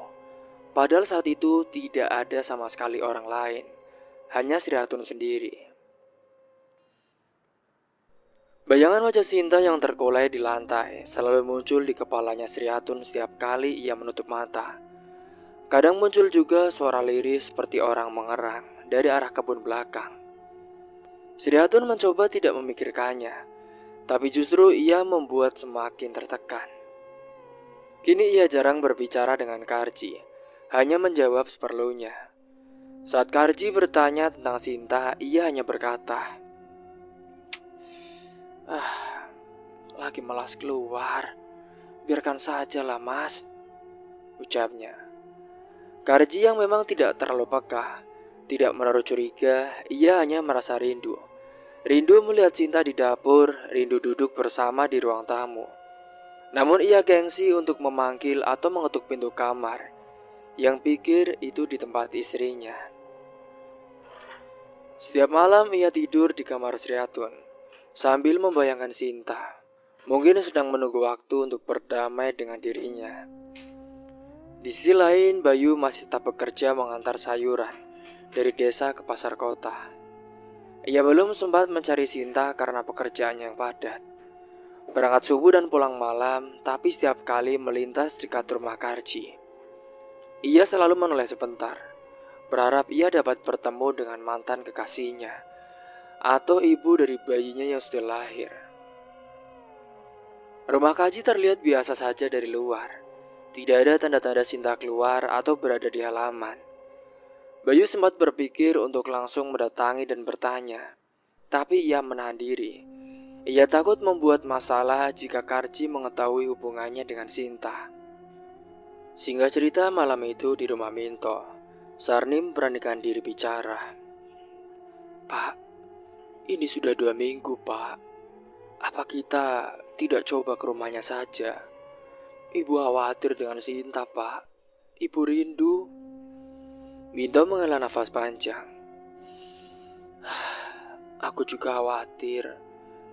Padahal saat itu tidak ada sama sekali orang lain, hanya Sri Hatun sendiri. Bayangan wajah Sinta yang terkulai di lantai selalu muncul di kepalanya Sri Hatun setiap kali ia menutup mata. Kadang muncul juga suara lirih seperti orang mengerang dari arah kebun belakang. Sri Hatun mencoba tidak memikirkannya, tapi justru ia membuat semakin tertekan. Kini ia jarang berbicara dengan Karji, hanya menjawab seperlunya. Saat Karji bertanya tentang Sinta, ia hanya berkata, lagi malas keluar, biarkan sajalah mas, ucapnya. Karji yang memang tidak terlalu peka, tidak menaruh curiga, ia hanya merasa rindu. Rindu melihat Sinta di dapur, rindu duduk bersama di ruang tamu. Namun ia gengsi untuk memanggil atau mengetuk pintu kamar, yang pikir itu di tempat istrinya. Setiap malam ia tidur di kamar Sri Hatun, sambil membayangkan Sinta. Mungkin sedang menunggu waktu untuk berdamai dengan dirinya. Di sisi lain, Bayu masih tetap bekerja mengantar sayuran dari desa ke pasar kota. Ia belum sempat mencari Sinta karena pekerjaannya yang padat. Berangkat subuh dan pulang malam, tapi setiap kali melintas dekat rumah Karji, ia selalu menoleh sebentar, berharap ia dapat bertemu dengan mantan kekasihnya atau ibu dari bayinya yang sudah lahir. Rumah Karji terlihat biasa saja dari luar. Tidak ada tanda-tanda Sinta keluar atau berada di halaman. Bayu sempat berpikir untuk langsung mendatangi dan bertanya, tapi ia menahan diri. Ia takut membuat masalah jika Karji mengetahui hubungannya dengan Sinta. Singkat cerita, malam itu di rumah Minto, Sarni memberanikan diri bicara. Pak, ini sudah 2 minggu, Pak. Apa kita tidak coba ke rumahnya saja? Ibu khawatir dengan Sinta, Pak. Ibu rindu. Minto menghela nafas panjang. Aku juga khawatir.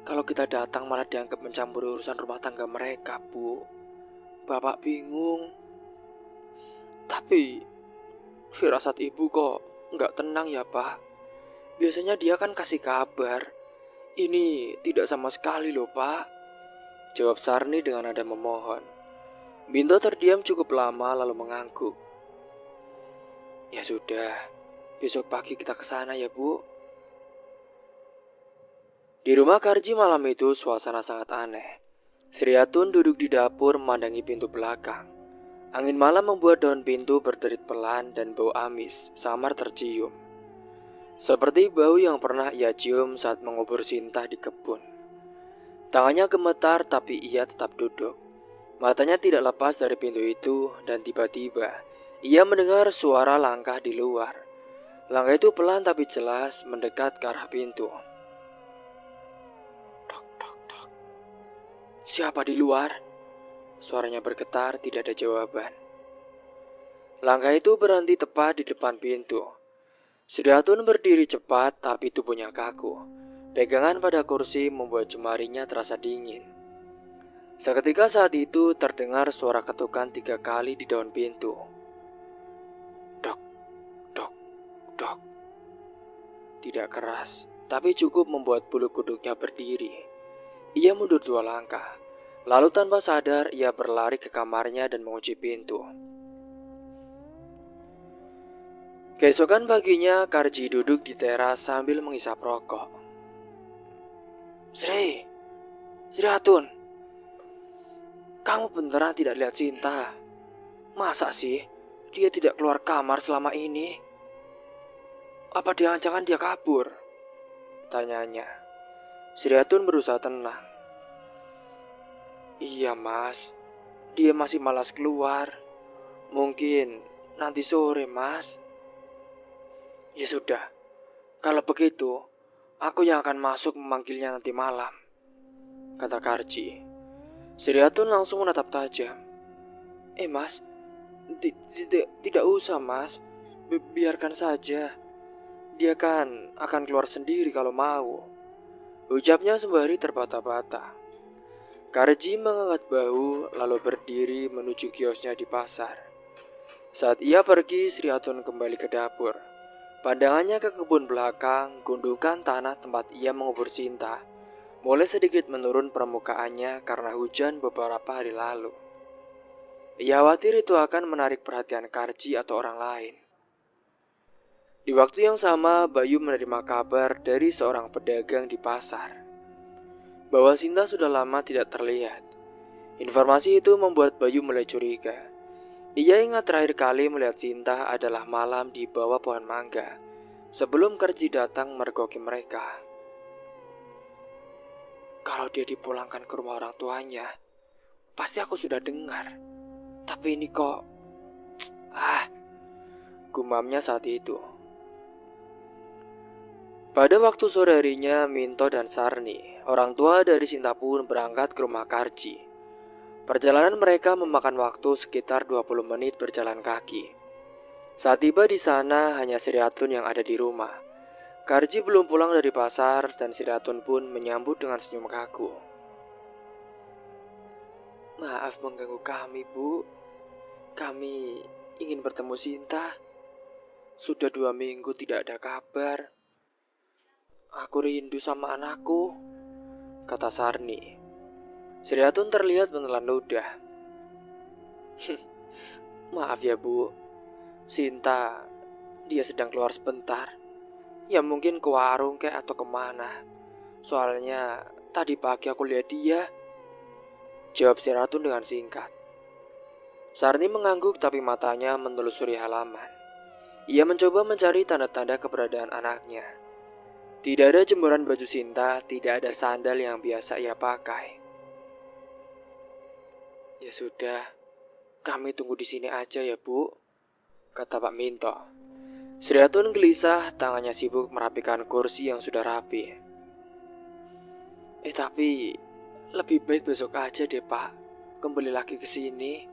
Kalau kita datang malah dianggap mencampuri urusan rumah tangga mereka, Bu. Bapak bingung. Tapi firasat ibu kok nggak tenang ya, Pak. Biasanya dia kan kasih kabar. Ini tidak sama sekali loh, Pak. Jawab Sarni dengan nada memohon. Minto terdiam cukup lama lalu mengangguk. Ya sudah, besok pagi kita ke sana ya, Bu. Di rumah Karji malam itu suasana sangat aneh. Sriatun duduk di dapur memandangi pintu belakang. Angin malam membuat daun pintu berderit pelan dan bau amis samar tercium. Seperti bau yang pernah ia cium saat mengubur Sinta di kebun. Tangannya gemetar tapi ia tetap duduk. Matanya tidak lepas dari pintu itu dan tiba-tiba ia mendengar suara langkah di luar. Langkah itu pelan tapi jelas mendekat ke arah pintu. Tok, tok, tok. Siapa di luar? Suaranya bergetar, tidak ada jawaban. Langkah itu berhenti tepat di depan pintu. Sriatun berdiri cepat tapi tubuhnya kaku. Pegangan pada kursi membuat jemarinya terasa dingin. Seketika saat itu terdengar suara ketukan 3 kali di daun pintu. Dok, dok, dok. Tidak keras, tapi cukup membuat bulu kuduknya berdiri. Ia mundur 2 langkah. Lalu tanpa sadar ia berlari ke kamarnya dan mengunci pintu. Keesokan paginya Karji duduk di teras sambil menghisap rokok. Sri Hatun, kamu beneran tidak lihat Sinta? Masa sih dia tidak keluar kamar selama ini? Apa jangan-jangan dia kabur? Tanyanya. Sri Hatun berusaha tenang. Iya mas, dia masih malas keluar. Mungkin nanti sore mas. Ya sudah, kalau begitu aku yang akan masuk memanggilnya nanti malam, kata Karji. Sri Hatun langsung menatap tajam. Mas, tidak usah mas, biarkan saja. Dia kan akan keluar sendiri kalau mau, ucapnya sembari terbata-bata. Karji mengangkat bahu lalu berdiri menuju kiosnya di pasar. Saat ia pergi, Sri Hatun kembali ke dapur. Pandangannya ke kebun belakang, gundukan tanah tempat ia mengubur Sinta mulai sedikit menurun permukaannya karena hujan beberapa hari lalu. Ia khawatir itu akan menarik perhatian Karji atau orang lain. Di waktu yang sama, Bayu menerima kabar dari seorang pedagang di pasar bahwa Sinta sudah lama tidak terlihat. Informasi itu membuat Bayu mulai curiga. Ia ingat terakhir kali melihat Sinta adalah malam di bawah pohon mangga sebelum Karji datang mergoki mereka. Kalau dia dipulangkan ke rumah orang tuanya, pasti aku sudah dengar. Tapi ini kok... gumamnya saat itu. Pada waktu sore harinya, Minto dan Sarni, orang tua dari Sinta pun berangkat ke rumah Karji. Perjalanan mereka memakan waktu sekitar 20 menit berjalan kaki. Saat tiba di sana, hanya Sri Hatun yang ada di rumah. Karji belum pulang dari pasar dan Sri Hatun pun menyambut dengan senyum kaku. Maaf mengganggu kami, Bu. Kami ingin bertemu Sinta. Sudah 2 minggu tidak ada kabar. Aku rindu sama anakku, kata Sarni. Sri Hatun terlihat menelan ludah. Maaf ya Bu, Sinta, dia sedang keluar sebentar. Ya mungkin ke warung kek atau kemana. Soalnya tadi pagi aku lihat dia, jawab Sri Hatun dengan singkat. Sarni mengangguk tapi matanya menelusuri halaman. Ia mencoba mencari tanda-tanda keberadaan anaknya. Tidak ada jemuran baju Sinta, tidak ada sandal yang biasa ia pakai. Ya sudah, kami tunggu di sini aja ya Bu, kata Pak Minto. Sri Atun gelisah, tangannya sibuk merapikan kursi yang sudah rapi. Tapi lebih baik besok aja deh Pak, kembali lagi ke sini.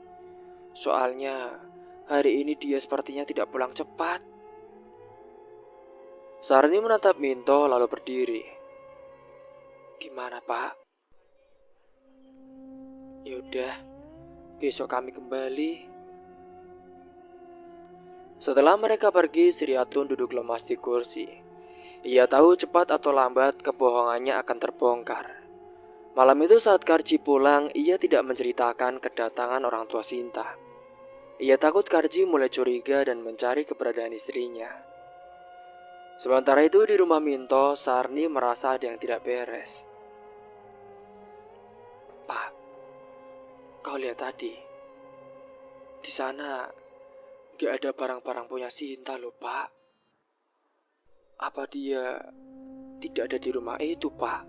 Soalnya hari ini dia sepertinya tidak pulang cepat. Sarni menatap Minto lalu berdiri. Gimana Pak? Yaudah, besok kami kembali. Setelah mereka pergi, Sri Atun duduk lemas di kursi. Ia tahu cepat atau lambat kebohongannya akan terbongkar. Malam itu saat Karji pulang, ia tidak menceritakan kedatangan orang tua Sinta. Ia takut Karji mulai curiga dan mencari keberadaan istrinya. Sementara itu di rumah Minto, Sarni merasa ada yang tidak beres. Pak, kau lihat tadi. Di sana gak ada barang-barang punya Sinta loh Pak. Apa dia tidak ada di rumah itu Pak?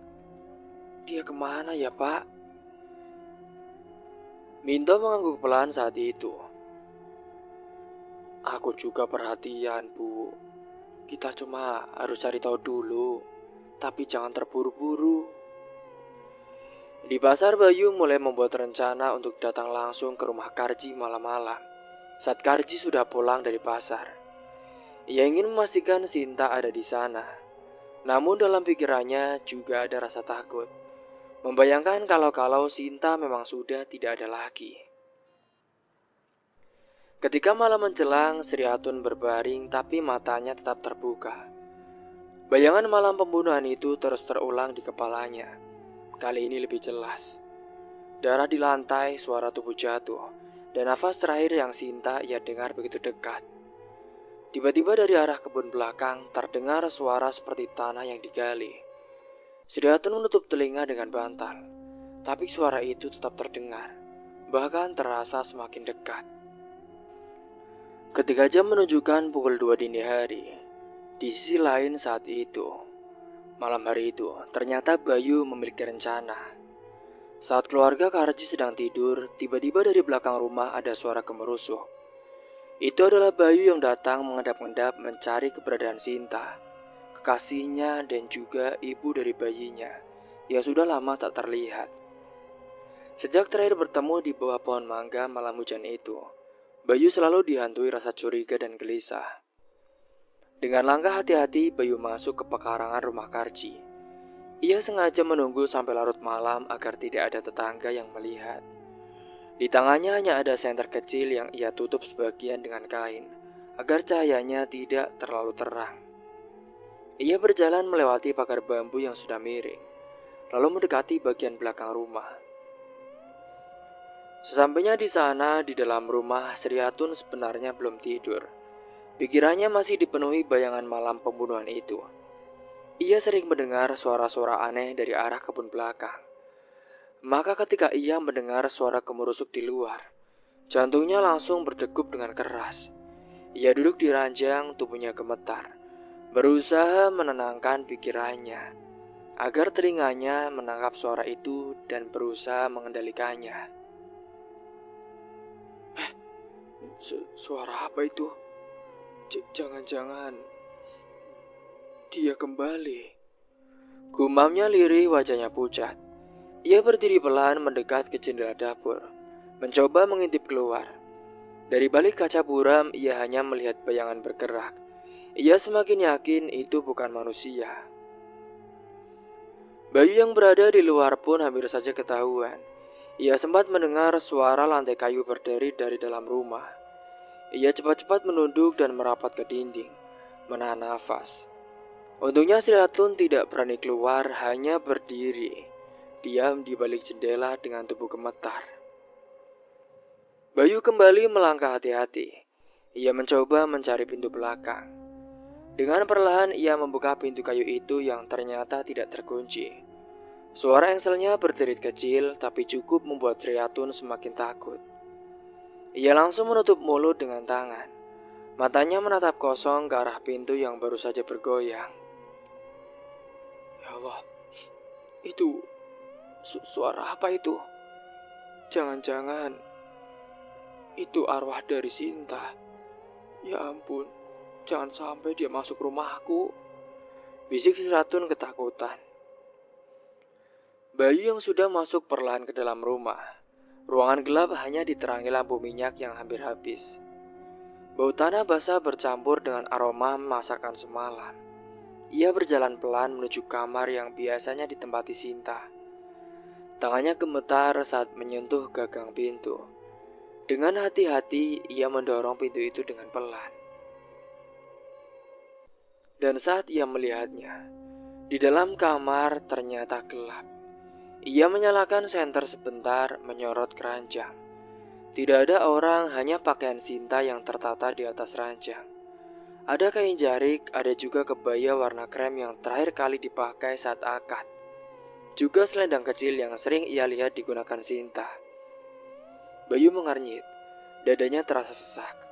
Dia kemana ya Pak? Minto mengangguk pelan saat itu. Aku juga perhatian Bu. Kita cuma harus cari tahu dulu, tapi jangan terburu-buru. Di pasar, Bayu mulai membuat rencana untuk datang langsung ke rumah Karji malam-malam saat Karji sudah pulang dari pasar. Ia ingin memastikan Sinta ada di sana. Namun dalam pikirannya juga ada rasa takut, membayangkan kalau Sinta memang sudah tidak ada lagi. Ketika malam menjelang, Sri Atun berbaring tapi matanya tetap terbuka. Bayangan malam pembunuhan itu terus terulang di kepalanya. Kali ini lebih jelas. Darah di lantai, suara tubuh jatuh, dan nafas terakhir yang Sinta ia dengar begitu dekat. Tiba-tiba dari arah kebun belakang terdengar suara seperti tanah yang digali. Sri Atun menutup telinga dengan bantal, tapi suara itu tetap terdengar, bahkan terasa semakin dekat. Ketika jam menunjukkan pukul 2 dini hari, di sisi lain saat itu, malam hari itu, ternyata Bayu memiliki rencana. Saat keluarga Karji sedang tidur, tiba-tiba dari belakang rumah ada suara gemerusuh. Itu adalah Bayu yang datang mengendap-endap mencari keberadaan Sinta, kekasihnya dan juga ibu dari bayinya, yang sudah lama tak terlihat. Sejak terakhir bertemu di bawah pohon mangga malam hujan itu, Bayu selalu dihantui rasa curiga dan gelisah. Dengan langkah hati-hati, Bayu masuk ke pekarangan rumah Karji. Ia sengaja menunggu sampai larut malam agar tidak ada tetangga yang melihat. Di tangannya hanya ada senter kecil yang ia tutup sebagian dengan kain, agar cahayanya tidak terlalu terang. Ia berjalan melewati pagar bambu yang sudah miring, lalu mendekati bagian belakang rumah. Sesampainya di sana, di dalam rumah, Sri Atun sebenarnya belum tidur. Pikirannya masih dipenuhi bayangan malam pembunuhan itu. Ia sering mendengar suara-suara aneh dari arah kebun belakang. Maka ketika ia mendengar suara gemerusuk di luar, jantungnya langsung berdegup dengan keras. Ia duduk di ranjang, tubuhnya gemetar, berusaha menenangkan pikirannya, agar telinganya menangkap suara itu dan berusaha mengendalikannya. Suara apa itu? Jangan-jangan dia kembali. Gumamnya lirih, wajahnya pucat. Ia berdiri pelan mendekat ke jendela dapur, mencoba mengintip keluar. Dari balik kaca buram, ia hanya melihat bayangan bergerak. Ia semakin yakin itu bukan manusia. Bayu yang berada di luar pun hampir saja ketahuan. Ia sempat mendengar suara lantai kayu berderi dari dalam rumah. Ia cepat-cepat menunduk dan merapat ke dinding, menahan nafas. Untungnya Sri Atun tidak berani keluar, hanya berdiri, diam di balik jendela dengan tubuh gemetar. Bayu kembali melangkah hati-hati. Ia mencoba mencari pintu belakang. Dengan perlahan ia membuka pintu kayu itu yang ternyata tidak terkunci. Suara engselnya berderit kecil, tapi cukup membuat Sri Atun semakin takut. Ia langsung menutup mulut dengan tangan. Matanya menatap kosong ke arah pintu yang baru saja bergoyang. Ya Allah, itu suara apa itu? Jangan-jangan itu arwah dari Sinta. Ya ampun, jangan sampai dia masuk rumahku, bisik si Ratun ketakutan. Bayu yang sudah masuk perlahan ke dalam rumah. Ruangan gelap hanya diterangi lampu minyak yang hampir habis. Bau tanah basah bercampur dengan aroma masakan semalam. Ia berjalan pelan menuju kamar yang biasanya ditempati Sinta. Tangannya gemetar saat menyentuh gagang pintu. Dengan hati-hati, ia mendorong pintu itu dengan pelan. Dan saat ia melihatnya, di dalam kamar ternyata gelap. Ia menyalakan senter sebentar, menyorot keranjang. Tidak ada orang, hanya pakaian Sinta yang tertata di atas ranjang. Ada kain jarik, ada juga kebaya warna krem yang terakhir kali dipakai saat akad. Juga selendang kecil yang sering ia lihat digunakan Sinta. Bayu mengernyit, dadanya terasa sesak.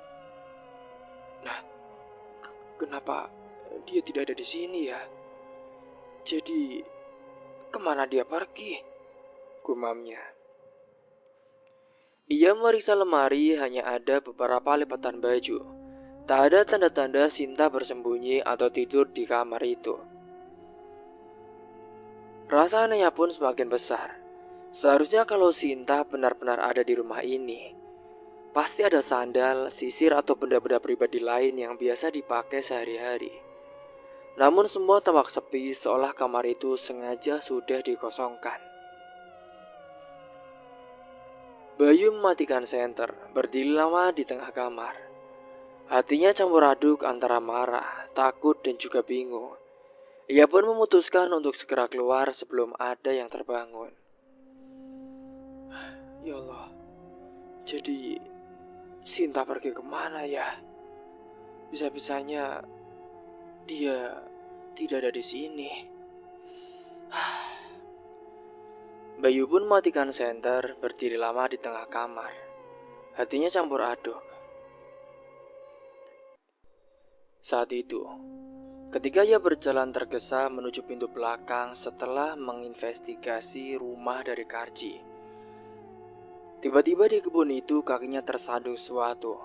Nah, kenapa dia tidak ada di sini ya? Jadi, kemana dia pergi? Gumamnya. Ia meriksa lemari, hanya ada beberapa lipatan baju. Tak ada tanda-tanda Sinta bersembunyi atau tidur di kamar itu. Rasa anehnya pun semakin besar. Seharusnya kalau Sinta benar-benar ada di rumah ini, pasti ada sandal, sisir atau benda-benda pribadi lain yang biasa dipakai sehari-hari. Namun semua tampak sepi, seolah kamar itu sengaja sudah dikosongkan. Bayu mematikan senter, berdiri lama di tengah kamar. Hatinya campur aduk antara marah, takut, dan juga bingung. Ia pun memutuskan untuk segera keluar sebelum ada yang terbangun. Ya Allah, jadi Sinta pergi kemana ya? Bisa-bisanya dia tidak ada di sini. Bayu pun matikan senter, berdiri lama di tengah kamar. Hatinya campur aduk. Saat itu, ketika ia berjalan tergesa menuju pintu belakang setelah menginvestigasi rumah dari Karji, tiba-tiba di kebun itu kakinya tersandung sesuatu.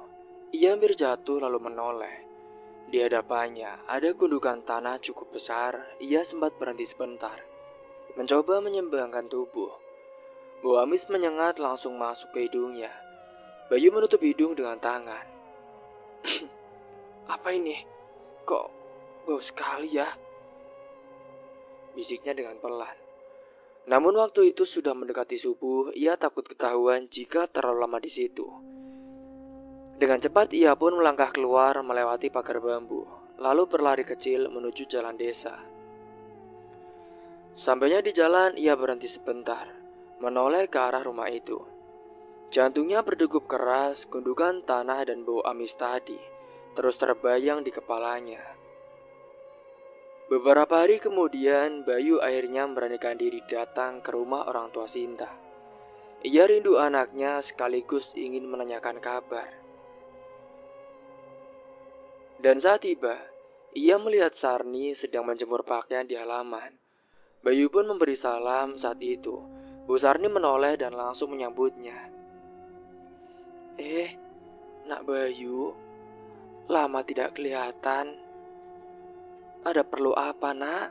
Ia hampir jatuh lalu menoleh. Di hadapannya ada gundukan tanah cukup besar. Ia sempat berhenti sebentar, mencoba menyeimbangkan tubuh. Bau amis menyengat langsung masuk ke hidungnya. Bayu menutup hidung dengan tangan. Apa ini? Kok bau sekali ya? Bisiknya dengan pelan. Namun waktu itu sudah mendekati subuh. Ia takut ketahuan jika terlalu lama di situ. Dengan cepat ia pun melangkah keluar melewati pagar bambu, lalu berlari kecil menuju jalan desa. Sampainya di jalan, ia berhenti sebentar, menoleh ke arah rumah itu. Jantungnya berdegup keras, gundukan tanah dan bau amis tadi terus terbayang di kepalanya. Beberapa hari kemudian, Bayu akhirnya memberanikan diri datang ke rumah orang tua Sinta. Ia rindu anaknya sekaligus ingin menanyakan kabar. Dan saat tiba, ia melihat Sarni sedang menjemur pakaian di halaman. Bayu pun memberi salam saat itu. Bu Sarni menoleh dan langsung menyambutnya. Nak Bayu, lama tidak kelihatan. Ada perlu apa, nak?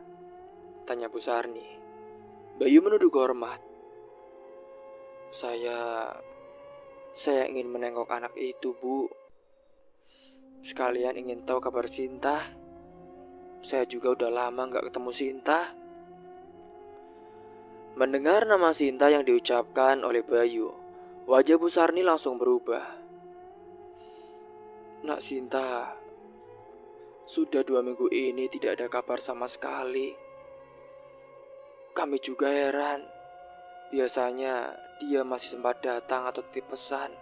Tanya Bu Sarni. Bayu menunduk hormat. Saya ingin menengok anak itu, Bu. Sekalian ingin tahu kabar Sinta. Saya juga udah lama gak ketemu Sinta. Mendengar nama Sinta yang diucapkan oleh Bayu, wajah Bu Sarni langsung berubah. Nak Sinta, sudah 2 minggu ini tidak ada kabar sama sekali. Kami juga heran. Biasanya dia masih sempat datang atau titip pesan.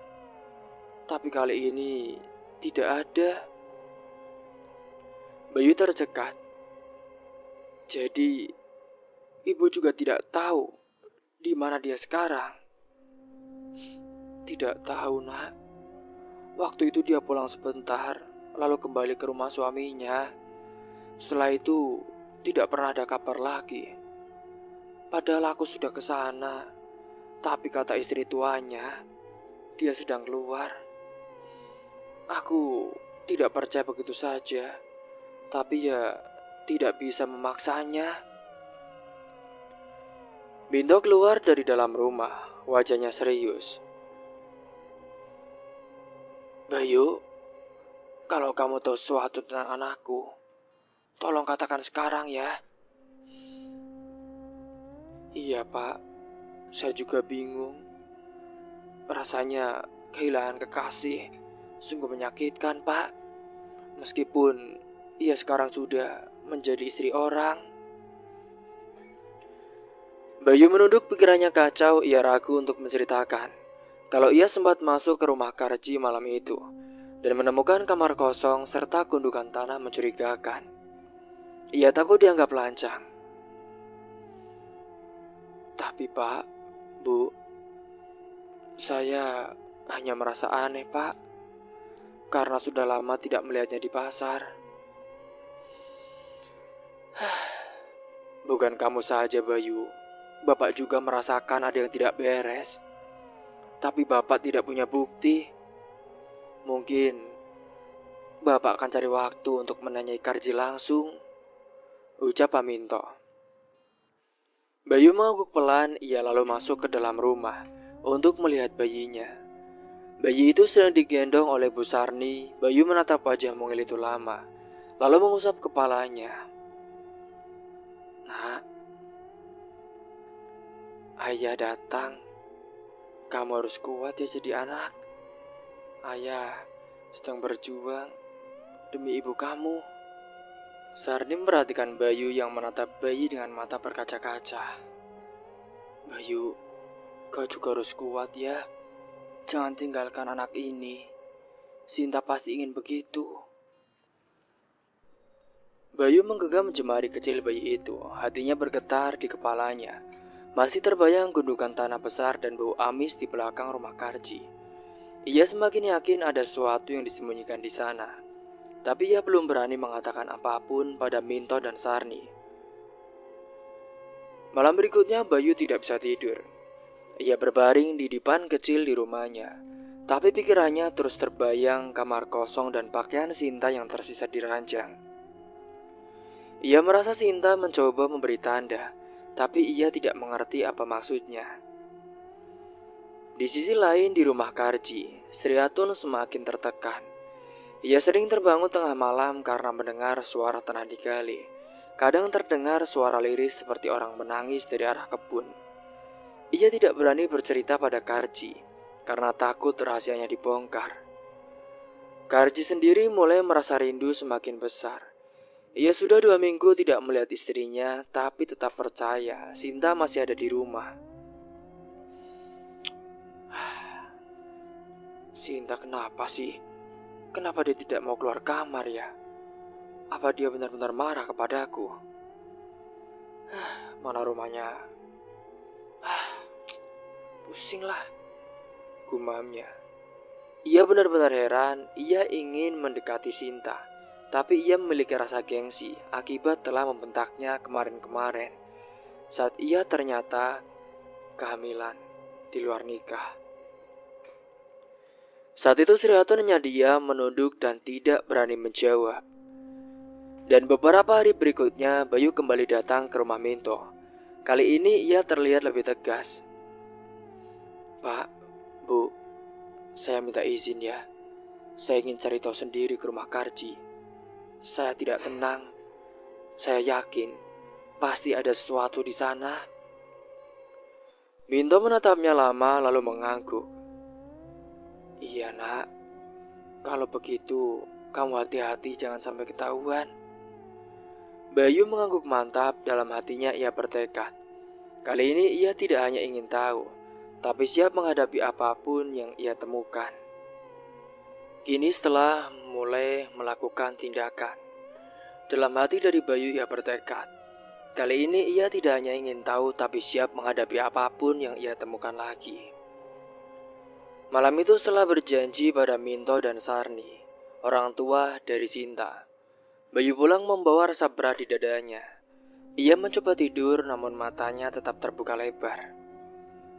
Tapi kali ini tidak ada. Bayu tercekat. Jadi ibu juga tidak tahu di mana dia sekarang. Tidak tahu, nak. Waktu itu dia pulang sebentar, lalu kembali ke rumah suaminya. Setelah itu tidak pernah ada kabar lagi. Padahal aku sudah ke sana, tapi kata istri tuanya, dia sedang keluar. Aku tidak percaya begitu saja, tapi ya tidak bisa memaksanya. Binto keluar dari dalam rumah, wajahnya serius. Bayu, kalau kamu tahu sesuatu tentang anakku, tolong katakan sekarang ya. Iya pak, saya juga bingung. Rasanya kehilangan kekasih sungguh menyakitkan pak. Meskipun ia sekarang sudah menjadi istri orang. Bayu menunduk, pikirannya kacau. Ia ragu untuk menceritakan kalau ia sempat masuk ke rumah Karji malam itu dan menemukan kamar kosong serta gundukan tanah mencurigakan. Ia takut dianggap lancang. Tapi pak, bu, saya hanya merasa aneh pak, karena sudah lama tidak melihatnya di pasar. Bukan kamu saja Bayu, Bapak juga merasakan ada yang tidak beres. Tapi Bapak tidak punya bukti. Mungkin Bapak akan cari waktu untuk menanyai Karji langsung, ucap Paminto. Bayu mengangguk pelan. Ia lalu masuk ke dalam rumah untuk melihat bayinya. Bayi itu sedang digendong oleh Bu Sarni. Bayu menatap wajah mungil itu lama, lalu mengusap kepalanya. Nak, ayah datang. Kamu harus kuat ya jadi anak. Ayah sedang berjuang demi ibu kamu. Sarni memperhatikan Bayu yang menatap bayi dengan mata berkaca-kaca. Bayu, kau juga harus kuat ya. Jangan tinggalkan anak ini. Sinta pasti ingin begitu. Bayu menggenggam jemari kecil bayi itu. Hatinya bergetar di kepalanya. Masih terbayang gundukan tanah besar dan bau amis di belakang rumah Karji. Ia semakin yakin ada sesuatu yang disembunyikan di sana. Tapi ia belum berani mengatakan apapun pada Minto dan Sarni. Malam berikutnya Bayu tidak bisa tidur. Ia berbaring di dipan kecil di rumahnya. Tapi pikirannya terus terbayang kamar kosong dan pakaian Sinta yang tersisa di ranjang. Ia merasa Sinta mencoba memberi tanda, tapi ia tidak mengerti apa maksudnya. Di sisi lain di rumah Karji, Sri Atun semakin tertekan. Ia sering terbangun tengah malam karena mendengar suara tanah digali. Kadang terdengar suara liris seperti orang menangis dari arah kebun. Ia tidak berani bercerita pada Karji karena takut rahasianya dibongkar. Karji sendiri mulai merasa rindu semakin besar. Ia sudah 2 minggu tidak melihat istrinya, tapi tetap percaya Sinta masih ada di rumah. Sinta kenapa sih? Kenapa dia tidak mau keluar kamar ya? Apa dia benar-benar marah kepadaku? Mana rumahnya? Pusinglah, gumamnya. Ia benar-benar heran. Ia ingin mendekati Sinta, tapi ia memiliki rasa gengsi akibat telah membentaknya kemarin-kemarin saat ia ternyata kehamilan di luar nikah. Saat itu Sri Atun hanya diam, menunduk dan tidak berani menjawab. Dan beberapa hari berikutnya Bayu kembali datang ke rumah Minto. Kali ini ia terlihat lebih tegas. Pak, Bu, saya minta izin ya. Saya ingin cari tahu sendiri ke rumah Karji. Saya tidak tenang. Saya yakin pasti ada sesuatu di sana. Minto menatapnya lama lalu mengangguk. Iya nak, kalau begitu kamu hati-hati jangan sampai ketahuan. Bayu mengangguk mantap. Dalam hatinya ia bertekad. Kali ini ia tidak hanya ingin tahu, tapi siap menghadapi apapun yang ia temukan. Kini setelah mulai melakukan tindakan, dalam hati dari Bayu ia bertekad. Kali ini ia tidak hanya ingin tahu, tapi siap menghadapi apapun yang ia temukan lagi. Malam itu setelah berjanji pada Minto dan Sarni orang tua dari Sinta. Bayu pulang membawa rasa berat di dadanya. Ia mencoba tidur namun matanya tetap terbuka lebar.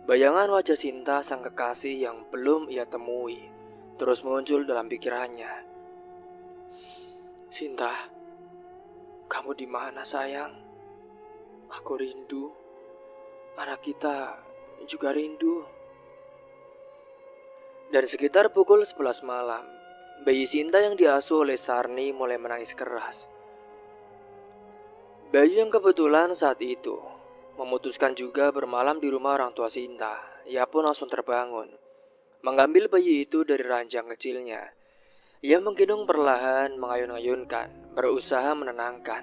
Bayangan wajah Sinta sang kekasih yang belum ia temui terus muncul dalam pikirannya. Sinta, kamu di mana sayang? Aku rindu. Anak kita juga rindu. Dan sekitar pukul 11 malam, bayi Sinta yang diasuh oleh Sarni mulai menangis keras. Bayu yang kebetulan saat itu memutuskan juga bermalam di rumah orang tua Sinta. Ia pun langsung terbangun, mengambil bayi itu dari ranjang kecilnya. Ia menggendong perlahan, mengayun-ayunkan, berusaha menenangkan.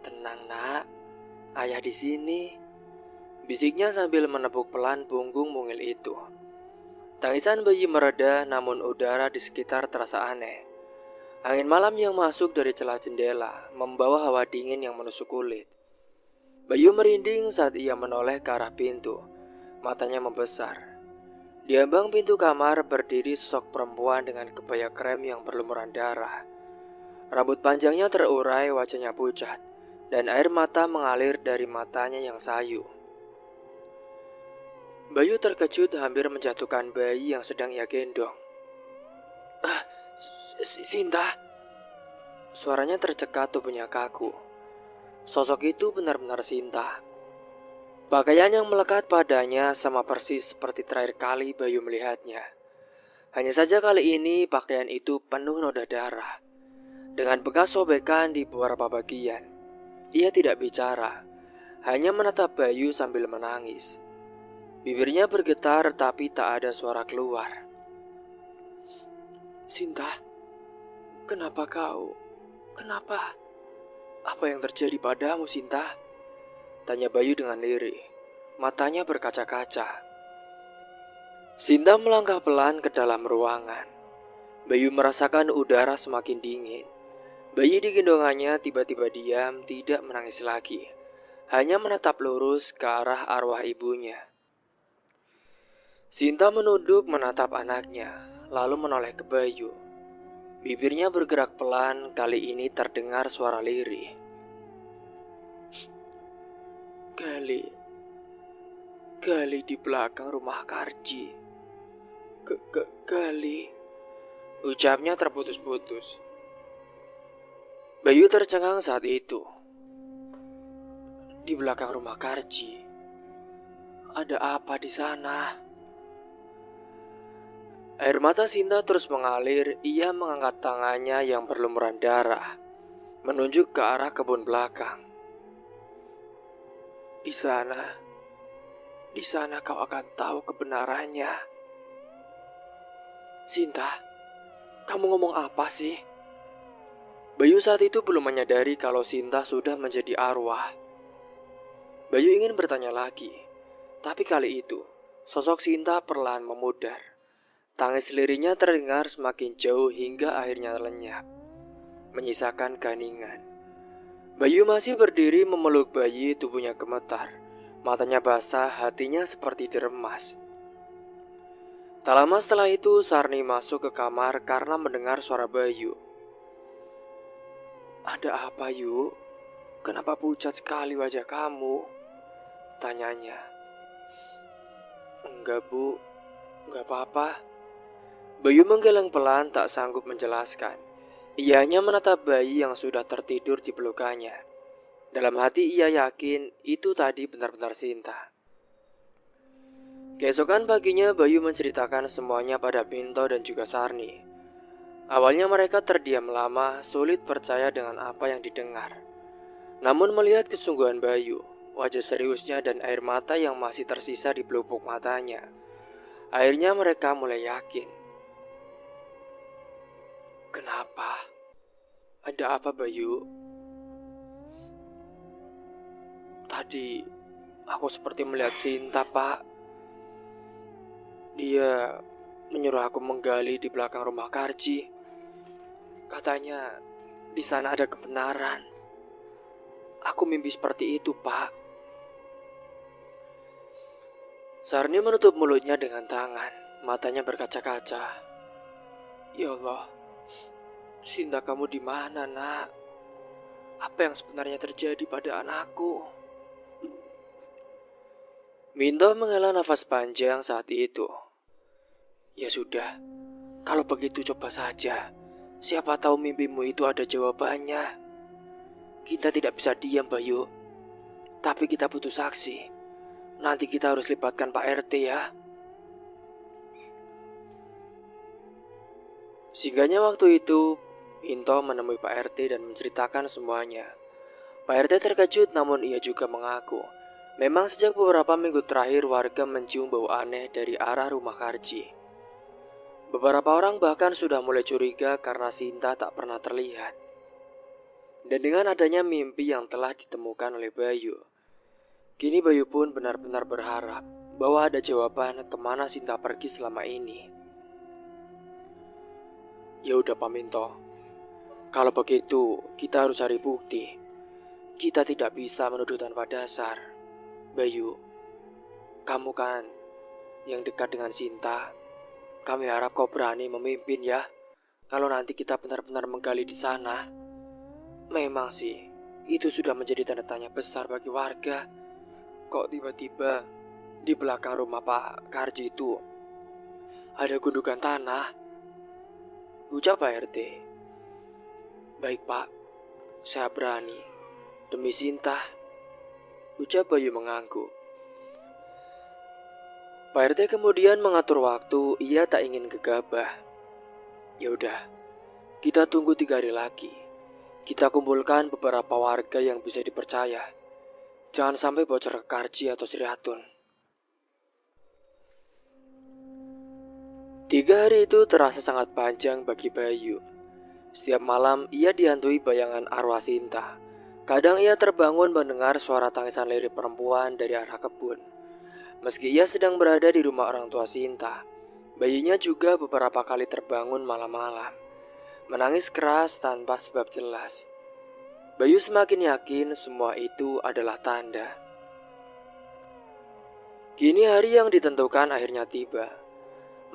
Tenang nak, ayah di sini, bisiknya sambil menepuk pelan punggung mungil itu. Tangisan bayi mereda, namun udara di sekitar terasa aneh. Angin malam yang masuk dari celah jendela membawa hawa dingin yang menusuk kulit. Bayu merinding saat ia menoleh ke arah pintu. Matanya membesar. Di ambang pintu kamar berdiri sosok perempuan dengan kebaya krem yang berlumuran darah. Rambut panjangnya terurai, wajahnya pucat, dan air mata mengalir dari matanya yang sayu. Bayu terkejut hampir menjatuhkan bayi yang sedang ia gendong. Sinta. Suaranya tercekat, tubuhnya kaku. Sosok itu benar-benar Sinta. Pakaian yang melekat padanya sama persis seperti terakhir kali Bayu melihatnya. Hanya saja kali ini pakaian itu penuh noda darah, dengan bekas sobekan di beberapa bagian. Ia tidak bicara, hanya menatap Bayu sambil menangis. Bibirnya bergetar tapi tak ada suara keluar. Sinta, kenapa kau? Kenapa? Apa yang terjadi padamu, Sinta? Tanya Bayu dengan lirih. Matanya berkaca-kaca. Sinta melangkah pelan ke dalam ruangan. Bayu merasakan udara semakin dingin. Bayi di gendongannya tiba-tiba diam, tidak menangis lagi. Hanya menatap lurus ke arah arwah ibunya. Sinta menunduk menatap anaknya, lalu menoleh ke Bayu. Bibirnya bergerak pelan, kali ini terdengar suara lirih. Gali di belakang rumah Karji. Gali, ucapnya terputus-putus. Bayu tercengang saat itu. Di belakang rumah Karji, ada apa di sana? Air mata Sinta terus mengalir. Ia mengangkat tangannya yang berlumuran darah, menunjuk ke arah kebun belakang. Di sana kau akan tahu kebenarannya. Sinta, kamu ngomong apa sih? Bayu saat itu belum menyadari kalau Sinta sudah menjadi arwah. Bayu ingin bertanya lagi, tapi kali itu sosok Sinta perlahan memudar. Tangis lirihnya terdengar semakin jauh hingga akhirnya lenyap, menyisakan keheningan. Bayu masih berdiri memeluk bayi, tubuhnya gemetar. Matanya basah, hatinya seperti diremas. Tak lama setelah itu, Sarni masuk ke kamar karena mendengar suara Bayu. Ada apa, Yu? Kenapa pucat sekali wajah kamu? Tanyanya. Enggak, Bu. Enggak apa-apa. Bayu menggeleng pelan, tak sanggup menjelaskan. Ia hanya menatap bayi yang sudah tertidur di pelukannya. Dalam hati ia yakin itu tadi benar-benar Sinta. Keesokan paginya Bayu menceritakan semuanya pada Binto dan juga Sarni. Awalnya mereka terdiam lama, sulit percaya dengan apa yang didengar. Namun melihat kesungguhan Bayu, wajah seriusnya dan air mata yang masih tersisa di pelupuk matanya, akhirnya mereka mulai yakin. Kenapa? Ada apa, Bayu? Tadi aku seperti melihat Sinta, Pak. Dia menyuruh aku menggali di belakang rumah Karji. Katanya di sana ada kebenaran. Aku mimpi seperti itu, Pak. Sarni menutup mulutnya dengan tangan, matanya berkaca-kaca. Ya Allah, Sinta kamu di mana, Nak? Apa yang sebenarnya terjadi pada anakku? Minto menghela nafas panjang saat itu. Ya sudah, kalau begitu coba saja. Siapa tahu mimpimu itu ada jawabannya. Kita tidak bisa diam, Bayu. Tapi kita butuh saksi. Nanti kita harus libatkan Pak RT ya. Singgahnya waktu itu, Minto menemui Pak RT dan menceritakan semuanya. Pak RT terkejut namun ia juga mengaku. Memang sejak beberapa minggu terakhir warga mencium bau aneh dari arah rumah Karji. Beberapa orang bahkan sudah mulai curiga karena Sinta tak pernah terlihat. Dan dengan adanya mimpi yang telah ditemukan oleh Bayu, kini Bayu pun benar-benar berharap bahwa ada jawaban kemana Sinta pergi selama ini. Ya udah Pak Minto, kalau begitu kita harus cari bukti. Kita tidak bisa menuduh tanpa dasar. Bayu, kamu kan yang dekat dengan Sinta. Kami harap kau berani memimpin ya. Kalau nanti kita benar-benar menggali di sana. Memang sih, itu sudah menjadi tanda tanya besar bagi warga. Kok tiba-tiba di belakang rumah Pak Karji itu ada gundukan tanah? Ucap Pak RT. Baik Pak, saya berani. Demi Sinta. Ucap Bayu mengangguk. Pak RT kemudian mengatur waktu, ia tak ingin gegabah. Ya udah, kita tunggu 3 hari lagi. Kita kumpulkan beberapa warga yang bisa dipercaya. Jangan sampai bocor ke Karji atau Sri Hatun. 3 hari itu terasa sangat panjang bagi Bayu. Setiap malam ia dihantui bayangan arwah Sinta. Kadang ia terbangun mendengar suara tangisan lirik perempuan dari arah kebun. Meski ia sedang berada di rumah orang tua Sinta, bayinya juga beberapa kali terbangun malam-malam, menangis keras tanpa sebab jelas. Bayu semakin yakin semua itu adalah tanda. Kini hari yang ditentukan akhirnya tiba.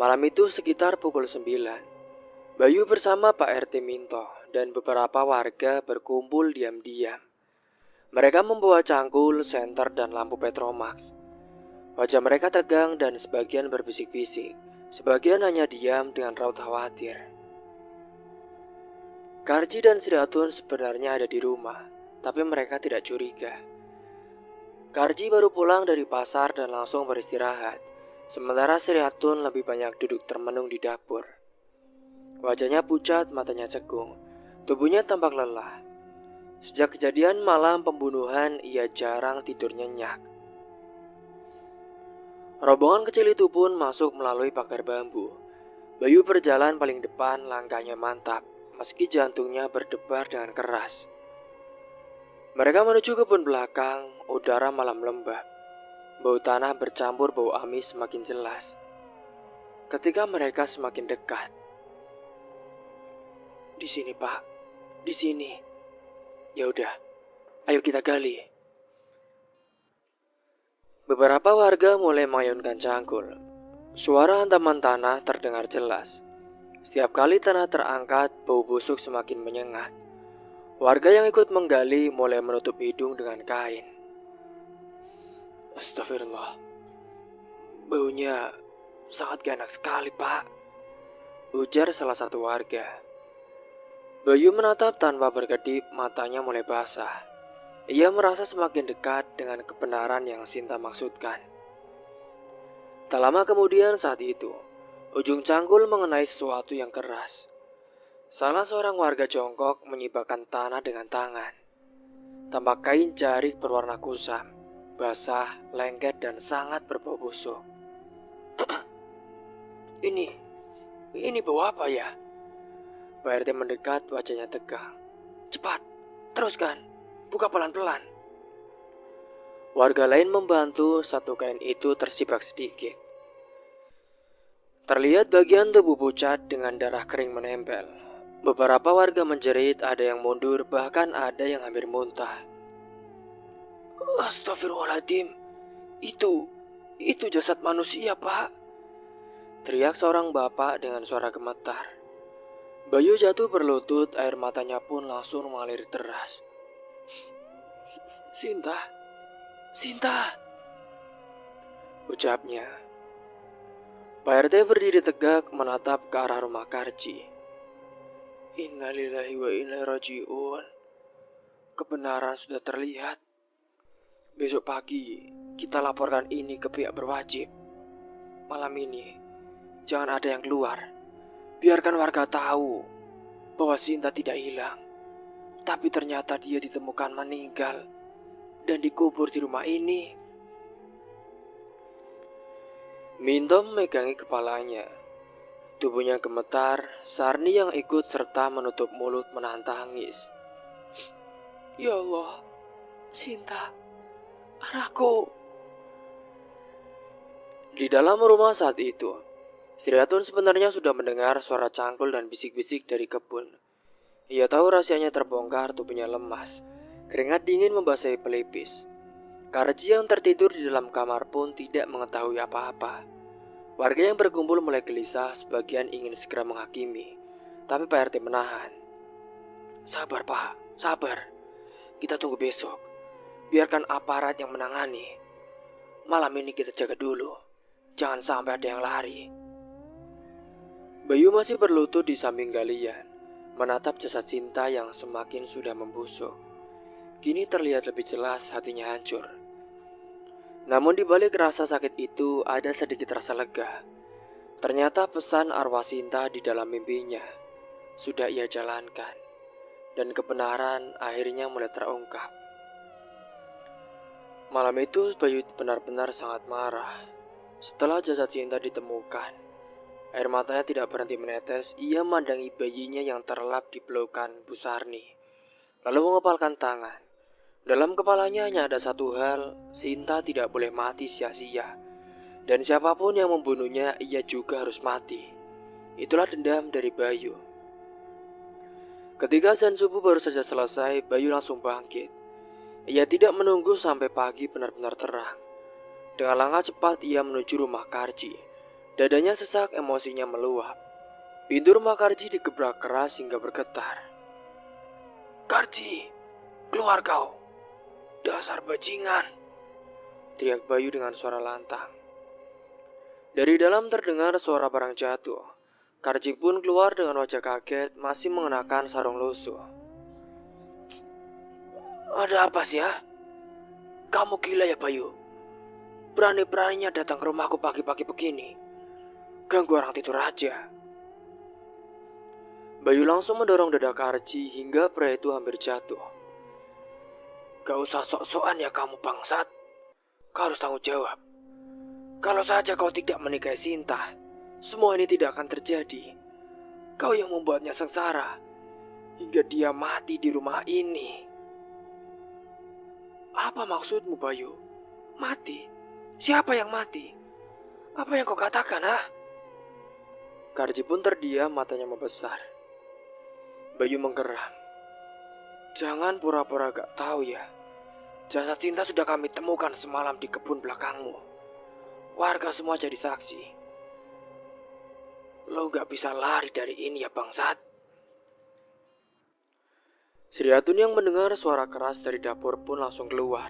Malam itu sekitar pukul 9. Bayu bersama Pak RT Minto dan beberapa warga berkumpul diam-diam. Mereka membawa cangkul, senter, dan lampu Petromax. Wajah mereka tegang dan sebagian berbisik-bisik. Sebagian hanya diam dengan raut khawatir. Karji dan Sri Hatun sebenarnya ada di rumah, tapi mereka tidak curiga. Karji baru pulang dari pasar dan langsung beristirahat, sementara Sri Hatun lebih banyak duduk termenung di dapur. Wajahnya pucat, matanya cekung, tubuhnya tampak lelah. Sejak kejadian malam pembunuhan, ia jarang tidur nyenyak. Rombongan kecil itu pun masuk melalui pagar bambu. Bayu berjalan paling depan, langkahnya mantap, meski jantungnya berdebar dengan keras. Mereka menuju kebun belakang, udara malam lembab. Bau tanah bercampur bau amis semakin jelas. Ketika mereka semakin dekat. Di sini Pak, di sini. Ya udah, ayo kita gali. Beberapa warga mulai mengayunkan cangkul. Suara hantaman tanah terdengar jelas. Setiap kali tanah terangkat, bau busuk semakin menyengat. Warga yang ikut menggali mulai menutup hidung dengan kain. Astagfirullah, baunya sangat gak enak sekali Pak, ujar salah satu warga. Bayu menatap tanpa berkedip, matanya mulai basah. Ia merasa semakin dekat dengan kebenaran yang Sinta maksudkan. Tak lama kemudian saat itu, ujung cangkul mengenai sesuatu yang keras. Salah seorang warga jongkok menyibakkan tanah dengan tangan. Tampak kain jarik berwarna kusam, basah, lengket, dan sangat berbau busuk. Ini bau apa ya? Pak RT mendekat, wajahnya tegang. Cepat, teruskan. Buka pelan-pelan. Warga lain membantu, satu kain itu tersibak sedikit. Terlihat bagian tubuh pucat dengan darah kering menempel. Beberapa warga menjerit, ada yang mundur, bahkan ada yang hampir muntah. Astagfirullahaladzim, itu jasad manusia Pak, teriak seorang bapak dengan suara gemetar. Bayu jatuh berlutut, air matanya pun langsung mengalir deras. Sinta, Sinta, ucapnya. Pak RT berdiri tegak menatap ke arah rumah Karji. Innalillahi wa inna ilaihi raji'un. Kebenaran sudah terlihat. Besok pagi kita laporkan ini ke pihak berwajib. Malam ini jangan ada yang keluar. Biarkan warga tahu bahwa Sinta tidak hilang, tapi ternyata dia ditemukan meninggal dan dikubur di rumah ini. Mintom memegangi kepalanya. Tubuhnya gemetar, Sarni yang ikut serta menutup mulut menahan tangis. Ya Allah, Sinta, anakku. Di dalam rumah saat itu, Sriatun sebenarnya sudah mendengar suara cangkul dan bisik-bisik dari kebun. Ia tahu rahasianya terbongkar, tubuhnya lemas. Keringat dingin membasahi pelipis. Karji yang tertidur di dalam kamar pun tidak mengetahui apa-apa. Warga yang berkumpul mulai gelisah, sebagian ingin segera menghakimi. Tapi Pak RT menahan. Sabar Pak, sabar. Kita tunggu besok. Biarkan aparat yang menangani. Malam ini kita jaga dulu. Jangan sampai ada yang lari. Bayu masih berlutut di samping galian, menatap jasad Sinta yang semakin sudah membusuk. Kini terlihat lebih jelas hatinya hancur. Namun di balik rasa sakit itu ada sedikit rasa lega. Ternyata pesan arwah Sinta di dalam mimpinya sudah ia jalankan, dan kebenaran akhirnya mulai terungkap. Malam itu Bayu benar-benar sangat marah. Setelah jasad Sinta ditemukan, air matanya tidak berhenti menetes. Ia memandangi bayinya yang terlelap di pelukan Bu Sarni, lalu mengepalkan tangan. Dalam kepalanya hanya ada satu hal, Sinta tidak boleh mati sia-sia. Dan siapapun yang membunuhnya, ia juga harus mati. Itulah dendam dari Bayu. Ketika azan subuh baru saja selesai, Bayu langsung bangkit. Ia tidak menunggu sampai pagi benar-benar terang. Dengan langkah cepat ia menuju rumah Karji. Dadanya sesak, emosinya meluap. Pintu rumah Karji digebrak keras hingga bergetar. Karji, keluar kau! Dasar bajingan! Teriak Bayu dengan suara lantang. Dari dalam terdengar suara barang jatuh. Karji pun keluar dengan wajah kaget, masih mengenakan sarung lusuh. Ada apa sih ya? Kamu gila ya Bayu? Berani-beraninya datang ke rumahku pagi-pagi begini. Ganggu orang tidur aja. Bayu langsung mendorong dada Karji hingga pria itu hampir jatuh. Gak usah sok-sokan ya kamu bangsat. Kau harus tanggung jawab. Kalau saja kau tidak menikahi Sinta, semua ini tidak akan terjadi. Kau yang membuatnya sengsara hingga dia mati di rumah ini. Apa maksudmu Bayu? Mati? Siapa yang mati? Apa yang kau katakan, ha? Karji pun terdiam, matanya membesar. Bayu menggeram. Jangan pura-pura gak tahu ya. Jasad Sinta sudah kami temukan semalam di kebun belakangmu. Warga semua jadi saksi. Lo gak bisa lari dari ini ya bangsat. Sriatun yang mendengar suara keras dari dapur pun langsung keluar.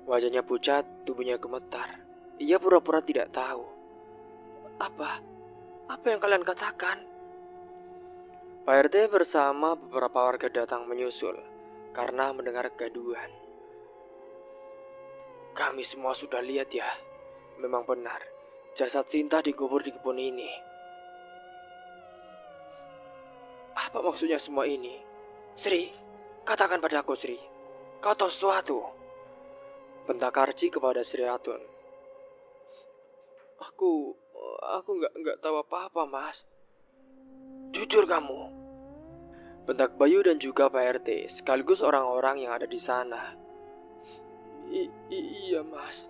Wajahnya pucat, tubuhnya gemetar. Ia pura-pura tidak tahu. Apa yang kalian katakan? Pak RT bersama beberapa warga datang menyusul karena mendengar kegaduhan. Kami semua sudah lihat ya. Memang benar, jasad Sinta dikubur di kebun ini. Apa maksudnya semua ini? Sri, katakan pada aku Sri. Kau tahu sesuatu? Bentak Karji kepada Sriatun. Aku nggak tahu apa-apa mas. Jujur kamu. Bentak Bayu dan juga Pak RT sekaligus orang-orang yang ada di sana. Iya mas,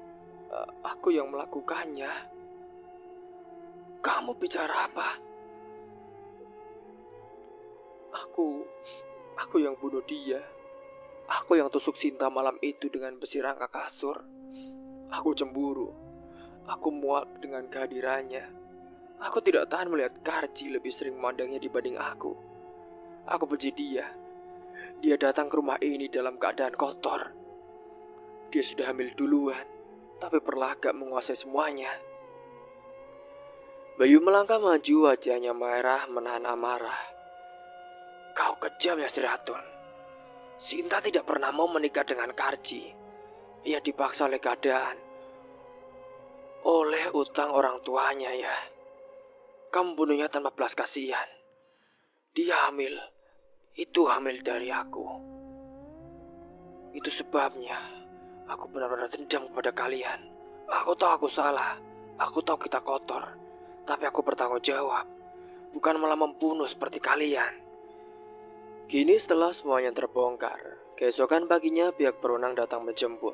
aku yang melakukannya. Kamu bicara apa? Aku yang bunuh dia. Aku yang tusuk Sinta malam itu dengan besi rangka kasur. Aku cemburu. Aku muak dengan kehadirannya. Aku tidak tahan melihat Karji lebih sering memandangnya dibanding aku. Aku benci dia. Dia datang ke rumah ini dalam keadaan kotor. Dia sudah hamil duluan, tapi perlaga menguasai semuanya. Bayu melangkah maju, wajahnya merah menahan amarah. Kau kejam ya, Sri Ratun. Sinta tidak pernah mau menikah dengan Karji. Ia dipaksa oleh keadaan, oleh utang orang tuanya ya. Kamu bunuhnya tanpa belas kasihan. Dia hamil. Itu hamil dari aku. Itu sebabnya aku benar-benar dendam kepada kalian. Aku tahu aku salah. Aku tahu kita kotor. Tapi aku bertanggung jawab. Bukan malah membunuh seperti kalian. Kini setelah semuanya terbongkar, keesokan paginya pihak berwenang datang menjemput.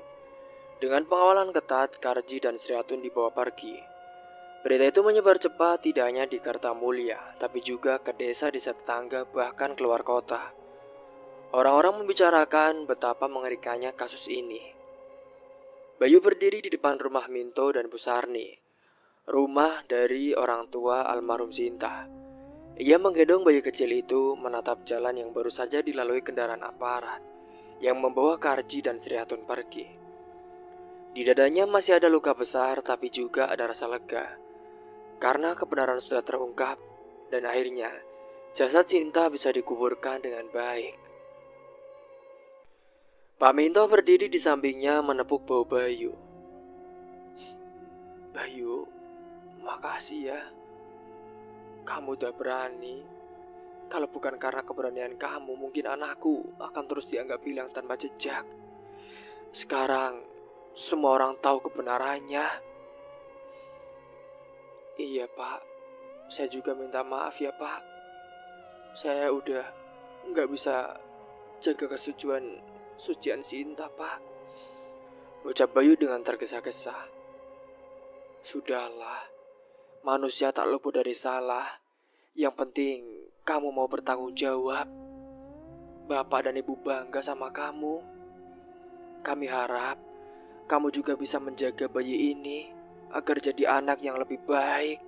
Dengan pengawalan ketat, Karji dan Sri Ratun dibawa pergi. Berita itu menyebar cepat tidak hanya di Kartamulya, tapi juga ke desa-desa tetangga bahkan keluar kota. Orang-orang membicarakan betapa mengerikannya kasus ini. Bayu berdiri di depan rumah Minto dan Bu Sarni, rumah dari orang tua almarhum Sinta. Ia menggendong bayi kecil itu menatap jalan yang baru saja dilalui kendaraan aparat yang membawa Karji dan Sri Ratun pergi. Di dadanya masih ada luka besar, tapi juga ada rasa lega karena kebenaran sudah terungkap dan akhirnya jasad Sinta bisa dikuburkan dengan baik. Pak Minto berdiri di sampingnya menepuk bahu Bayu. Bayu, makasih ya. Kamu udah berani. Kalau bukan karena keberanian kamu, mungkin anakku akan terus dianggap hilang tanpa jejak. Sekarang semua orang tahu kebenarannya. Iya Pak, saya juga minta maaf ya Pak. Saya udah gak bisa jaga sucian Sinta Pak, ucap Bayu dengan tergesa-gesa. Sudahlah, manusia tak luput dari salah. Yang penting kamu mau bertanggung jawab. Bapak dan Ibu bangga sama kamu. Kami harap kamu juga bisa menjaga bayi ini agar jadi anak yang lebih baik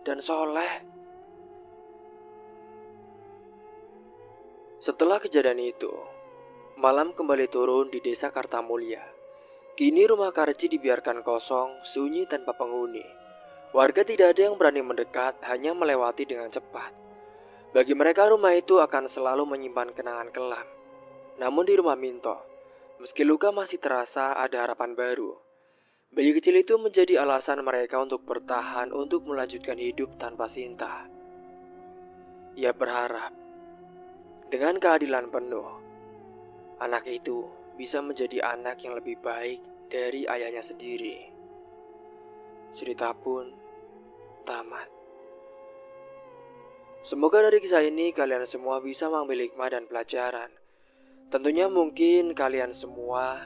dan soleh. Setelah kejadian itu, malam kembali turun di desa Kartamulya. Kini rumah Karji dibiarkan kosong, sunyi tanpa penghuni. Warga tidak ada yang berani mendekat, hanya melewati dengan cepat. Bagi mereka rumah itu akan selalu menyimpan kenangan kelam. Namun di rumah Minto, meski luka masih terasa, ada harapan baru. Bayi kecil itu menjadi alasan mereka untuk bertahan, untuk melanjutkan hidup tanpa Sinta. Ia berharap, dengan keadilan penuh, anak itu bisa menjadi anak yang lebih baik dari ayahnya sendiri. Cerita pun tamat. Semoga dari kisah ini kalian semua bisa mengambil hikmah dan pelajaran. Tentunya mungkin kalian semua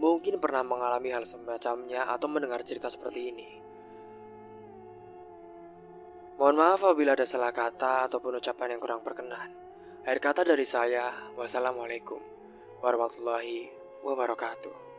pernah mengalami hal semacamnya atau mendengar cerita seperti ini. Mohon maaf apabila ada salah kata ataupun ucapan yang kurang berkenan. Akhir kata dari saya, wassalamualaikum warahmatullahi wabarakatuh.